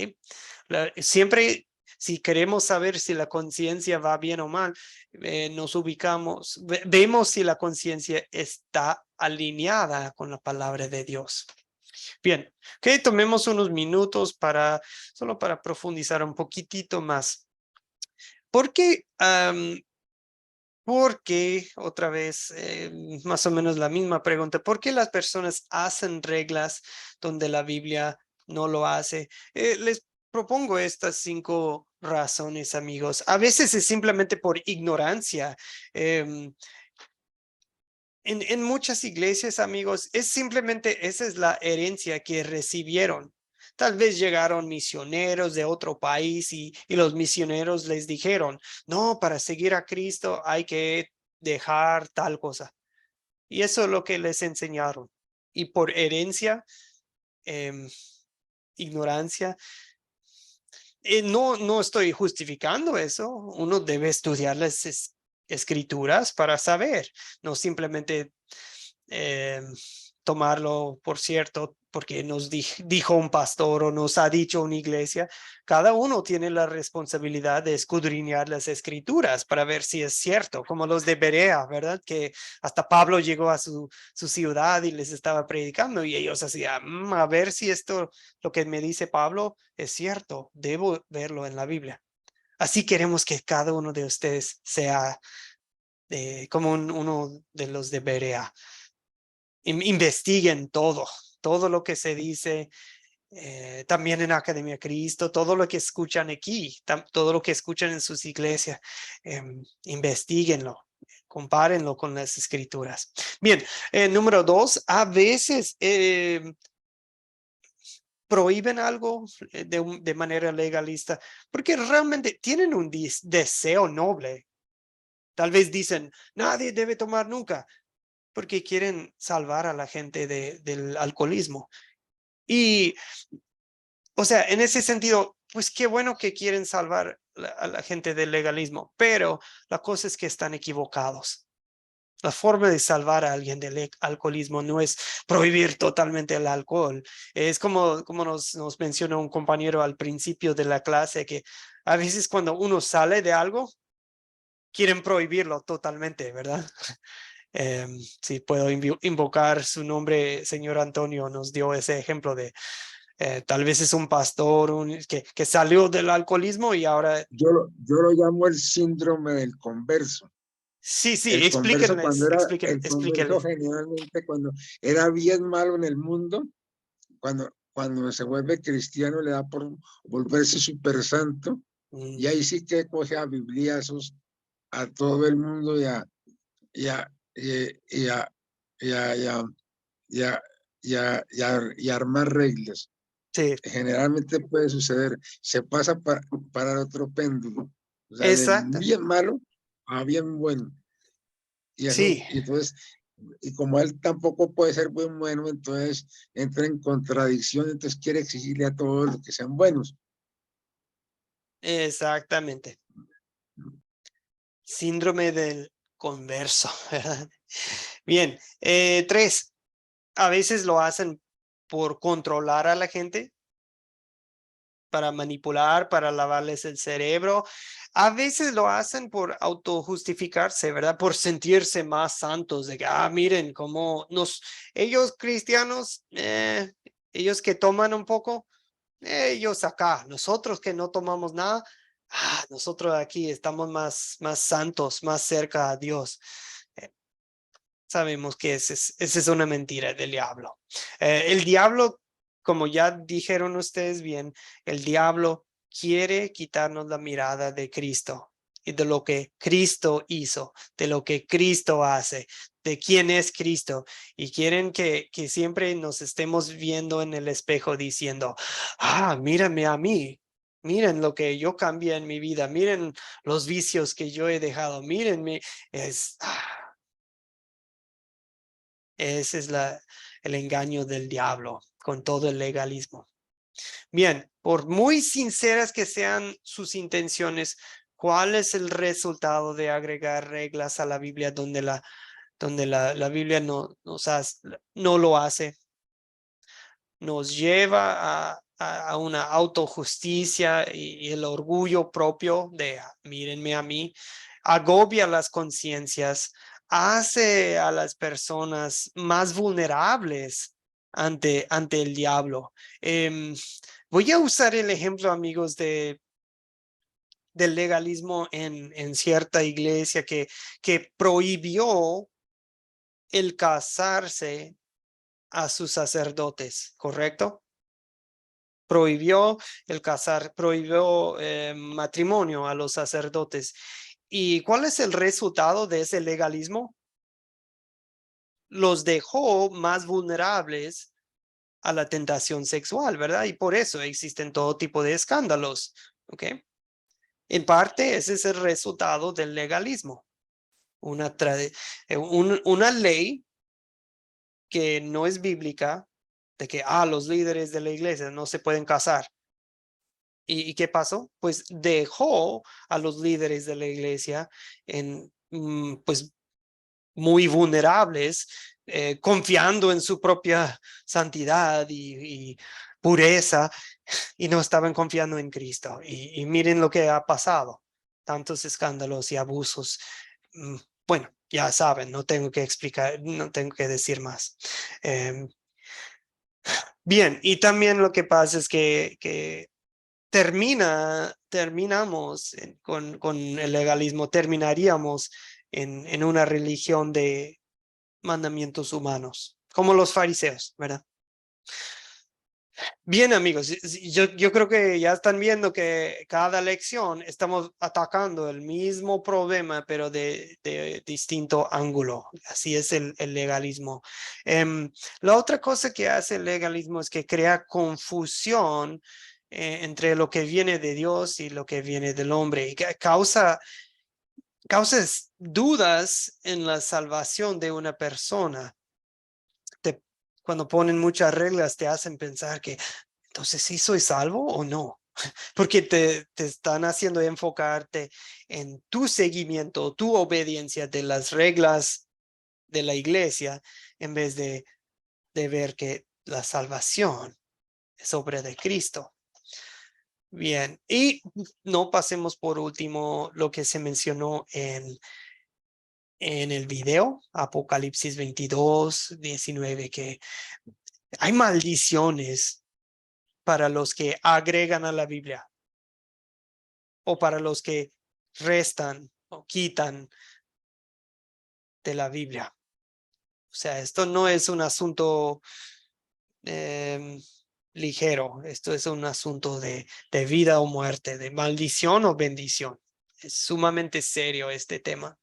Siempre, si queremos saber si la conciencia va bien o mal, nos ubicamos, vemos si la conciencia está alineada con la palabra de Dios. Bien, ok, tomemos unos minutos solo para profundizar un poquitito más. ¿Por qué? Porque, otra vez, más o menos la misma pregunta, ¿por qué las personas hacen reglas donde la Biblia no lo hace? Les propongo estas 5 razones, amigos. A veces es simplemente por ignorancia. En muchas iglesias, amigos, es simplemente esa es la herencia que recibieron. Tal vez llegaron misioneros de otro país y los misioneros les dijeron, no, para seguir a Cristo hay que dejar tal cosa. Y eso es lo que les enseñaron. Y por herencia, ignorancia, no estoy justificando eso. Uno debe estudiar las escrituras para saber, no simplemente tomarlo por cierto porque nos dijo un pastor o nos ha dicho una iglesia. Cada uno tiene la responsabilidad de escudriñar las escrituras para ver si es cierto, como los de Berea, ¿verdad? Que hasta Pablo llegó a su ciudad y les estaba predicando y ellos hacían, a ver si esto, lo que me dice Pablo es cierto, debo verlo en la Biblia. Así queremos que cada uno de ustedes sea como uno de los de Berea. investiguen todo lo que se dice. También en Academia Cristo, todo lo que escuchan aquí, todo lo que escuchan en sus iglesias, investíguenlo, compárenlo con las escrituras. Bien, número 2, a veces prohíben algo de manera legalista porque realmente tienen un deseo noble. Tal vez dicen, nadie debe tomar nunca, porque quieren salvar a la gente del alcoholismo. Y o sea, en ese sentido, pues qué bueno que quieren salvar a la gente del legalismo, pero la cosa es que están equivocados. La forma de salvar a alguien del alcoholismo no es prohibir totalmente el alcohol. Es como nos mencionó un compañero al principio de la clase, que a veces cuando uno sale de algo, quieren prohibirlo totalmente, ¿verdad? Si puedo invocar su nombre, señor Antonio nos dio ese ejemplo de tal vez es un pastor que salió del alcoholismo y ahora... Yo lo llamo el síndrome del converso. Sí, El converso explíquenles. generalmente cuando era bien malo en el mundo, cuando se vuelve cristiano le da por volverse súper santo, y ahí sí que coge a bibliazos a todo el mundo y armar reglas. Sí, Generalmente puede suceder, se pasa para el otro péndulo, o sea, de exacto. bien malo a bien bueno. Y eso, Sí, y entonces, y como él tampoco puede ser buen bueno, entonces entra en contradicción, entonces quiere exigirle a todos los que sean buenos. exactamente. Síndrome del converso, ¿verdad? Bien, 3, a veces lo hacen por controlar a la gente, para manipular, para lavarles el cerebro. A veces lo hacen por autojustificarse, ¿verdad? Por sentirse más santos, de que, miren cómo ellos cristianos, ellos que toman un poco, ellos acá, nosotros que no tomamos nada, nosotros aquí estamos más santos, más cerca a Dios. Sabemos que esa es una mentira del diablo. El diablo, como ya dijeron ustedes bien, el diablo quiere quitarnos la mirada de Cristo y de lo que Cristo hizo, de lo que Cristo hace, de quién es Cristo. Y quieren que siempre nos estemos viendo en el espejo diciendo, mírame a mí. Miren lo que yo cambié en mi vida. Miren los vicios que yo he dejado. Mírenme. Ese es el engaño del diablo con todo el legalismo. Bien, por muy sinceras que sean sus intenciones, ¿cuál es el resultado de agregar reglas a la Biblia donde la Biblia no lo hace? Nos lleva a una autojusticia y el orgullo propio de mírenme a mí, agobia las conciencias, hace a las personas más vulnerables ante el diablo. Voy a usar el ejemplo, amigos, del legalismo en cierta iglesia que prohibió el casarse a sus sacerdotes, ¿correcto? Prohibió prohibió matrimonio a los sacerdotes. ¿Y cuál es el resultado de ese legalismo? Los dejó más vulnerables a la tentación sexual, ¿verdad? Y por eso existen todo tipo de escándalos, ¿ok? En parte, ese es el resultado del legalismo. Una ley que no es bíblica, de que los líderes de la iglesia no se pueden casar. ¿Y qué pasó? Pues dejó a los líderes de la iglesia pues muy vulnerables, confiando en su propia santidad y pureza, y no estaban confiando en Cristo. Y miren lo que ha pasado, tantos escándalos y abusos. Bueno, ya saben, no tengo que explicar, no tengo que decir más. Bien, y también lo que pasa es que terminamos con el legalismo, terminaríamos en una religión de mandamientos humanos, como los fariseos, ¿verdad? Bien, amigos, yo creo que ya están viendo que cada lección estamos atacando el mismo problema, pero de distinto ángulo. Así es el legalismo. La otra cosa que hace el legalismo es que crea confusión entre lo que viene de Dios y lo que viene del hombre, y causa dudas en la salvación de una persona. Cuando ponen muchas reglas te hacen pensar que entonces sí soy salvo o no, porque te están haciendo enfocarte en tu seguimiento, tu obediencia de las reglas de la iglesia, en vez de ver que la salvación es obra de Cristo. Bien, y no pasemos por último lo que se mencionó en el video, Apocalipsis 22:19, que hay maldiciones para los que agregan a la Biblia o para los que restan o quitan de la Biblia. O sea, esto no es un asunto ligero, esto es un asunto de vida o muerte, de maldición o bendición. Es sumamente serio este tema.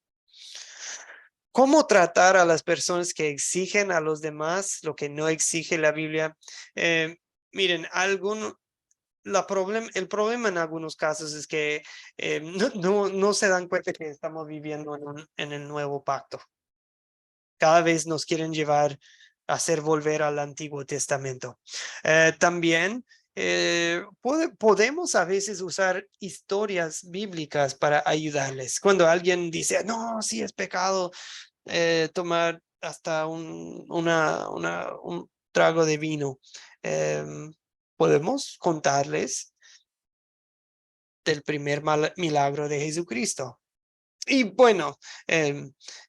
¿Cómo tratar a las personas que exigen a los demás lo que no exige la Biblia? Miren, el problema en algunos casos es que no se dan cuenta que estamos viviendo en el nuevo pacto. Cada vez nos quieren llevar a hacer volver al Antiguo Testamento. También podemos a veces usar historias bíblicas para ayudarles. Cuando alguien dice, no, sí es pecado tomar hasta un trago de vino, podemos contarles del primer milagro de Jesucristo. Y bueno,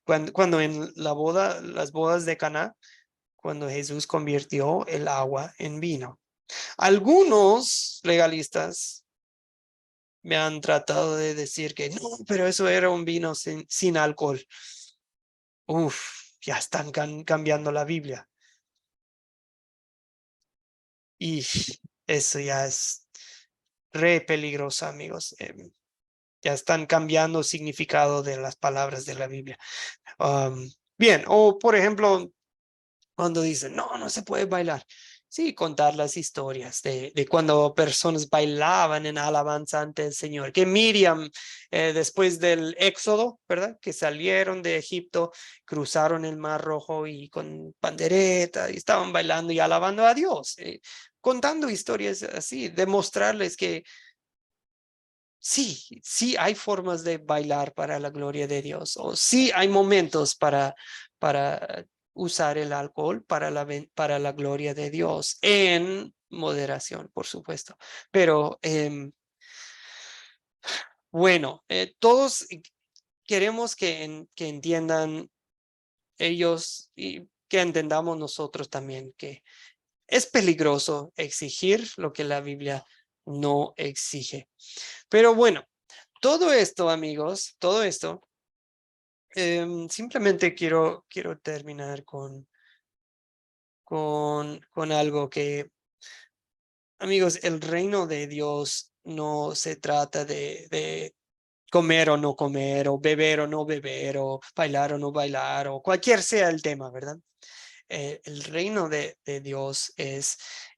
cuando en las bodas de Caná, cuando Jesús convirtió el agua en vino. Algunos legalistas me han tratado de decir que no, pero eso era un vino sin alcohol. Ya están cambiando la Biblia. Y eso ya es re peligroso, amigos. Ya están cambiando el significado de las palabras de la Biblia. Bien, o por ejemplo, cuando dicen, no se puede bailar. Sí, contar las historias de cuando personas bailaban en alabanza ante el Señor. Que Miriam, después del Éxodo, ¿verdad? Que salieron de Egipto, cruzaron el Mar Rojo y con pandereta y estaban bailando y alabando a Dios. Contando historias así, demostrarles que sí hay formas de bailar para la gloria de Dios, o sí hay momentos para usar el alcohol para la gloria de Dios, en moderación, por supuesto. Pero bueno, todos queremos que entiendan ellos y que entendamos nosotros también que es peligroso exigir lo que la Biblia no exige. Pero bueno, todo esto, amigos, todo esto, simplemente quiero terminar con algo que, amigos, el reino de Dios no se trata de comer o no comer, o beber o no beber, o bailar o no bailar, o cualquier sea el tema, ¿verdad? El reino de Dios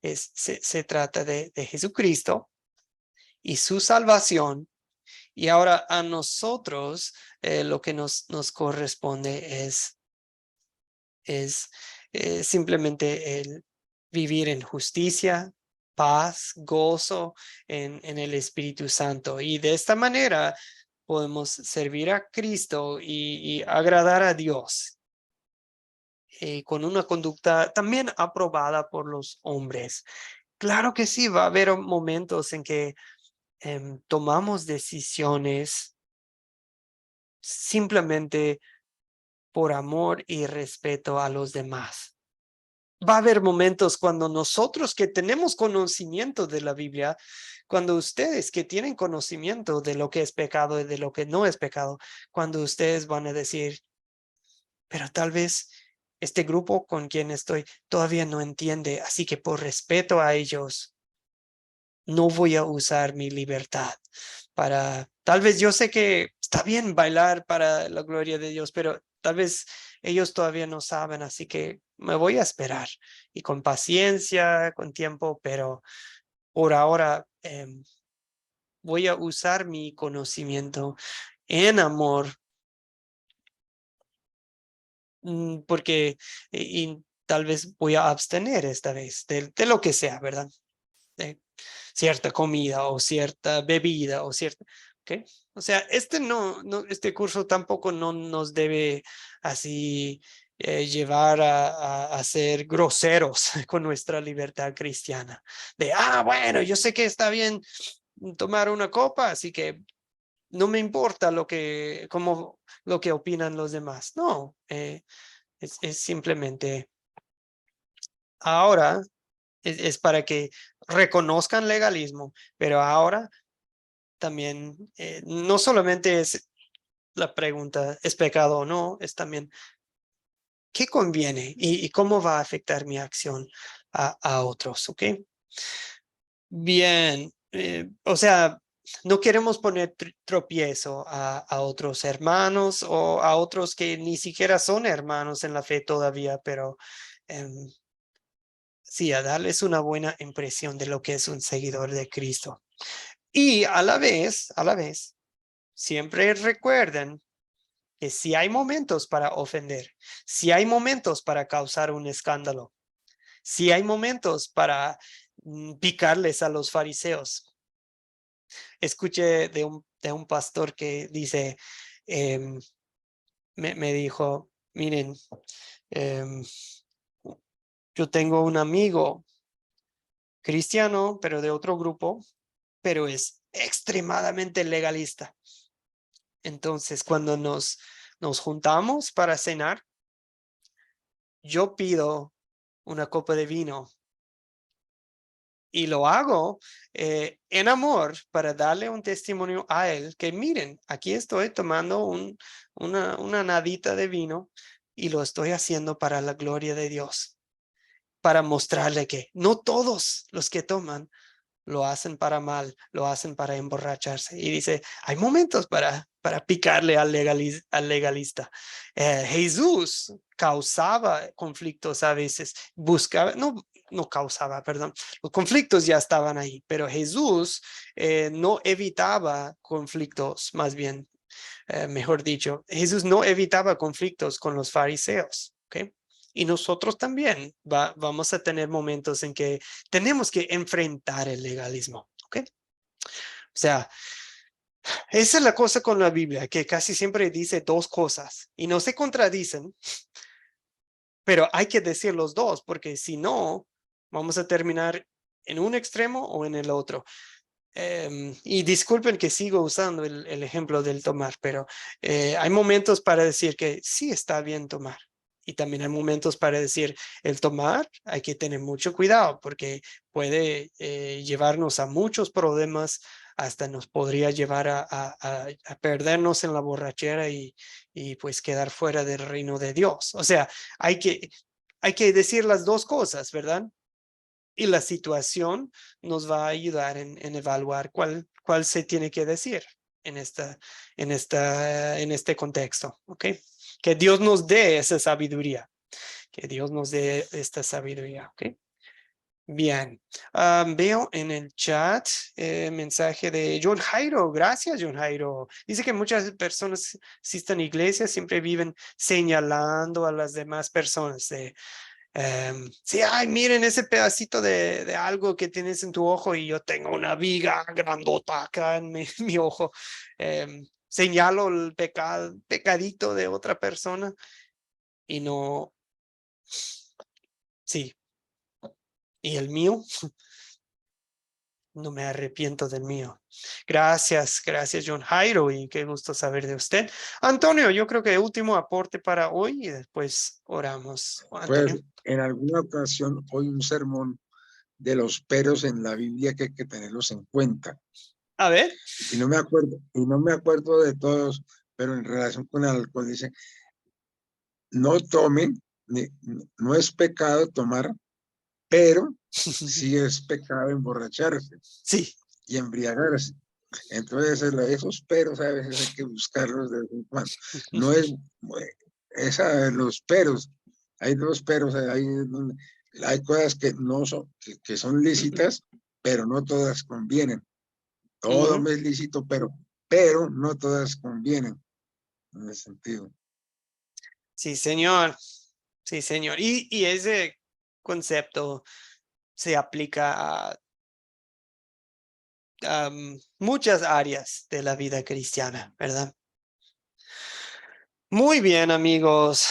se trata de Jesucristo y su salvación. Y ahora a nosotros lo que nos corresponde es simplemente el vivir en justicia, paz, gozo en el Espíritu Santo. Y de esta manera podemos servir a Cristo y agradar a Dios con una conducta también aprobada por los hombres. Claro que sí, va a haber momentos en que tomamos decisiones simplemente por amor y respeto a los demás. Va a haber momentos cuando nosotros que tenemos conocimiento de la Biblia, cuando ustedes que tienen conocimiento de lo que es pecado y de lo que no es pecado, cuando ustedes van a decir, pero tal vez este grupo con quien estoy todavía no entiende, así que por respeto a ellos, no voy a usar mi libertad para, tal vez yo sé que está bien bailar para la gloria de Dios, pero tal vez ellos todavía no saben, así que me voy a esperar y con paciencia, con tiempo, pero por ahora voy a usar mi conocimiento en amor, porque y tal vez voy a abstener esta vez de lo que sea, ¿verdad? De cierta comida o cierta bebida o cierta, ¿ok? O sea, este curso tampoco no nos debe así llevar a ser groseros con nuestra libertad cristiana. De, bueno, yo sé que está bien tomar una copa, así que no me importa lo que opinan los demás. No, es simplemente ahora es para que reconozcan legalismo, pero ahora también no solamente es la pregunta, ¿es pecado o no? Es también, ¿qué conviene y cómo va a afectar mi acción a otros? ¿Ok? Bien, o sea, no queremos poner tropiezo a otros hermanos o a otros que ni siquiera son hermanos en la fe todavía, pero sí, a darles una buena impresión de lo que es un seguidor de Cristo. Y a la vez, siempre recuerden que si hay momentos para ofender, si hay momentos para causar un escándalo, si hay momentos para picarles a los fariseos. Escuché de un pastor que dice, me dijo, miren, yo tengo un amigo cristiano, pero de otro grupo, pero es extremadamente legalista. Entonces, cuando nos juntamos para cenar, yo pido una copa de vino y lo hago en amor para darle un testimonio a él que miren, aquí estoy tomando una nadita de vino y lo estoy haciendo para la gloria de Dios, para mostrarle que no todos los que toman lo hacen para mal, lo hacen para emborracharse. Y dice, hay momentos para picarle al legalista. Jesús causaba conflictos a veces, buscaba, no causaba, perdón, los conflictos ya estaban ahí, pero Jesús no evitaba conflictos, más bien, mejor dicho, Jesús no evitaba conflictos con los fariseos, ¿ok? Y nosotros también vamos a tener momentos en que tenemos que enfrentar el legalismo, ¿ok? O sea, esa es la cosa con la Biblia, que casi siempre dice dos cosas y no se contradicen, pero hay que decir los dos, porque si no, vamos a terminar en un extremo o en el otro. Y disculpen que sigo usando el ejemplo del tomar, pero hay momentos para decir que sí está bien tomar. Y también hay momentos para decir el tomar hay que tener mucho cuidado porque puede llevarnos a muchos problemas, hasta nos podría llevar a perdernos en la borrachera y pues quedar fuera del reino de Dios. O sea, hay que decir las dos cosas, ¿verdad? Y la situación nos va a ayudar en evaluar cuál se tiene que decir en este contexto, ¿ok? Que Dios nos dé esa sabiduría, que Dios nos dé esta sabiduría, ¿ok? Bien, veo en el chat mensaje de John Jairo. Gracias, John Jairo. Dice que muchas personas asisten a iglesias, siempre viven señalando a las demás personas. Sí, ay, miren ese pedacito de algo que tienes en tu ojo y yo tengo una viga grandota acá en mi ojo. Señalo el pecadito de otra persona y no, sí, y el mío, no me arrepiento del mío. Gracias, John Jairo, y qué gusto saber de usted. Antonio, yo creo que último aporte para hoy y después oramos. Antonio. Pues en alguna ocasión oí un sermón de los peros en la Biblia que hay que tenerlos en cuenta. A ver. Y no me acuerdo de todos, pero en relación con el alcohol dice, no tomen no es pecado tomar, pero sí es pecado emborracharse Sí, y embriagarse. Entonces, esos peros a veces hay que buscarlos de vez en cuando. No es los peros, hay dos peros, hay cosas que no son, que son lícitas, pero no todas convienen. Todo me es lícito, pero no todas convienen en ese sentido. sí, señor. Sí, señor. Y ese concepto se aplica a muchas áreas de la vida cristiana, ¿verdad? Muy bien, amigos.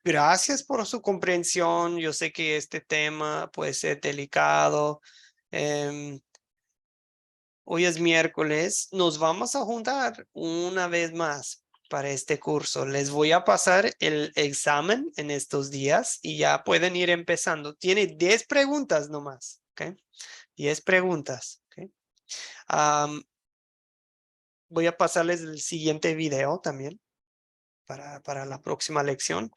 Gracias por su comprensión. Yo sé que este tema puede ser delicado. Em, Hoy es miércoles. Nos vamos a juntar una vez más para este curso. Les voy a pasar el examen en estos días y ya pueden ir empezando. Tiene 10 preguntas nomás, ¿ok? 10 preguntas, ¿ok? Voy a pasarles el siguiente video también para la próxima lección.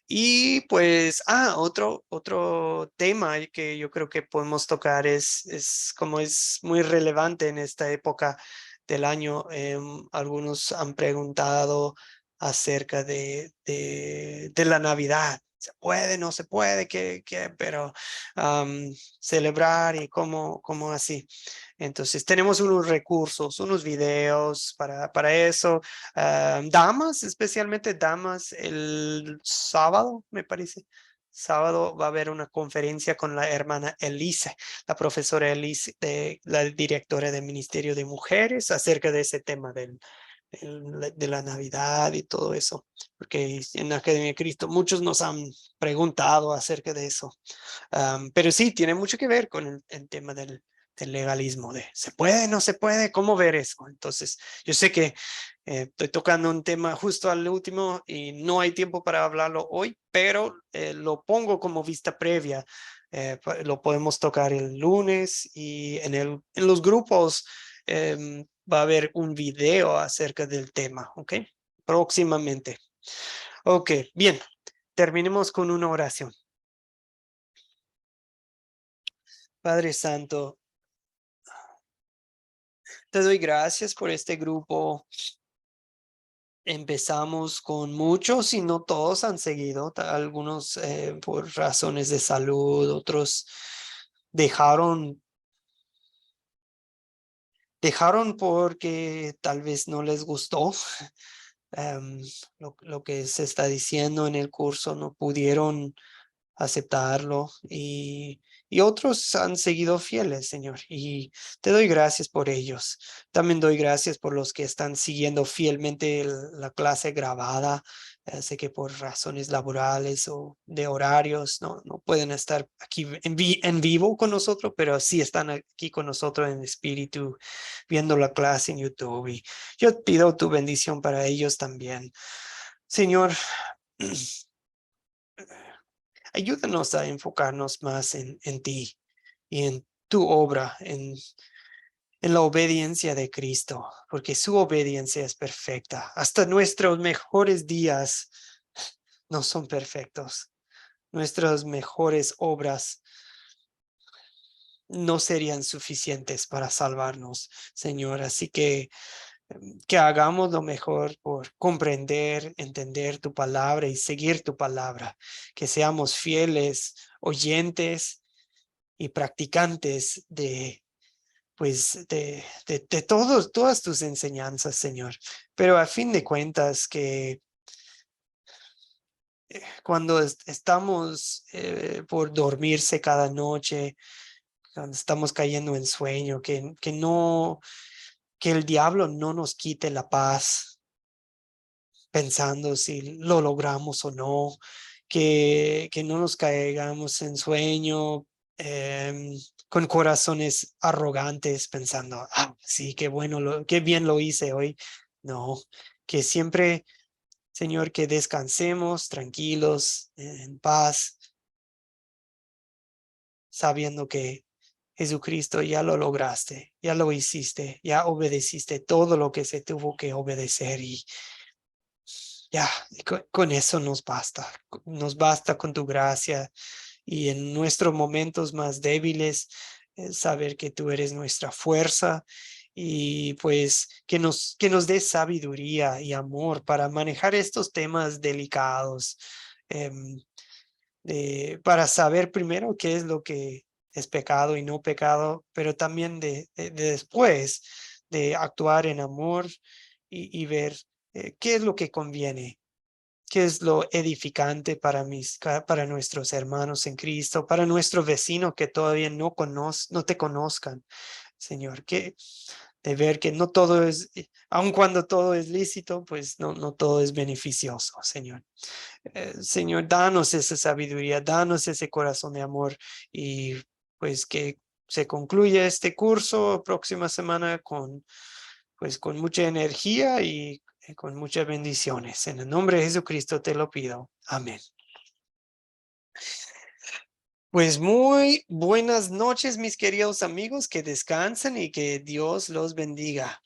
Y pues, otro tema que yo creo que podemos tocar es como es muy relevante en esta época del año. Algunos han preguntado acerca de la Navidad. ¿Se puede, no se puede? Pero celebrar y cómo así. Entonces, tenemos unos recursos, unos videos para eso. Damas, especialmente damas, el sábado, me parece. Sábado va a haber una conferencia con la hermana Elise, la profesora Elise, la directora del Ministerio de Mujeres, acerca de ese tema de la Navidad y todo eso. Porque en la Academia de Cristo muchos nos han preguntado acerca de eso. Pero sí, tiene mucho que ver con el tema del legalismo, de se puede, no se puede, cómo ver eso. Entonces, yo sé que estoy tocando un tema justo al último y no hay tiempo para hablarlo hoy, pero lo pongo como vista previa. Lo podemos tocar el lunes y en los grupos va a haber un video acerca del tema, ¿ok? Próximamente. Ok, bien, terminemos con una oración. Padre Santo, te doy gracias por este grupo. Empezamos con muchos y no todos han seguido, algunos por razones de salud, otros dejaron porque tal vez no les gustó lo que se está diciendo en el curso, no pudieron aceptarlo y otros han seguido fieles, Señor, y te doy gracias por ellos. También doy gracias por los que están siguiendo fielmente la clase grabada. Sé que por razones laborales o de horarios no pueden estar aquí en vivo con nosotros, pero sí están aquí con nosotros en espíritu, viendo la clase en YouTube. Y yo pido tu bendición para ellos también. Señor, ayúdanos a enfocarnos más en ti y en tu obra, en la obediencia de Cristo, porque su obediencia es perfecta. Hasta nuestros mejores días no son perfectos. Nuestras mejores obras no serían suficientes para salvarnos, Señor. Así que hagamos lo mejor por comprender, entender tu palabra y seguir tu palabra. Que seamos fieles oyentes y practicantes de todas tus enseñanzas, Señor. Pero a fin de cuentas que cuando estamos por dormirse cada noche, cuando estamos cayendo en sueño, que el diablo no nos quite la paz pensando si lo logramos o no, que no nos caigamos en sueño con corazones arrogantes pensando, sí, qué bueno, qué bien lo hice hoy. No, que siempre, Señor, que descansemos tranquilos, en paz, sabiendo que Jesucristo ya lo lograste, ya lo hiciste, ya obedeciste todo lo que se tuvo que obedecer Ya, con eso nos basta con tu gracia y en nuestros momentos más débiles, saber que tú eres nuestra fuerza y pues que nos des sabiduría y amor para manejar estos temas delicados, em, para saber primero qué es lo que es pecado y no pecado, pero también de después de actuar en amor y ver qué es lo que conviene, qué es lo edificante para para nuestros hermanos en Cristo, para nuestro vecino que todavía no te conozcan, Señor, que de ver que no todo es, aun cuando todo es lícito, pues no todo es beneficioso, Señor. Señor, danos esa sabiduría, danos ese corazón de amor y pues que se concluya este curso próxima semana pues con mucha energía y con muchas bendiciones. En el nombre de Jesucristo te lo pido. Amén. Pues muy buenas noches, mis queridos amigos, que descansen y que Dios los bendiga.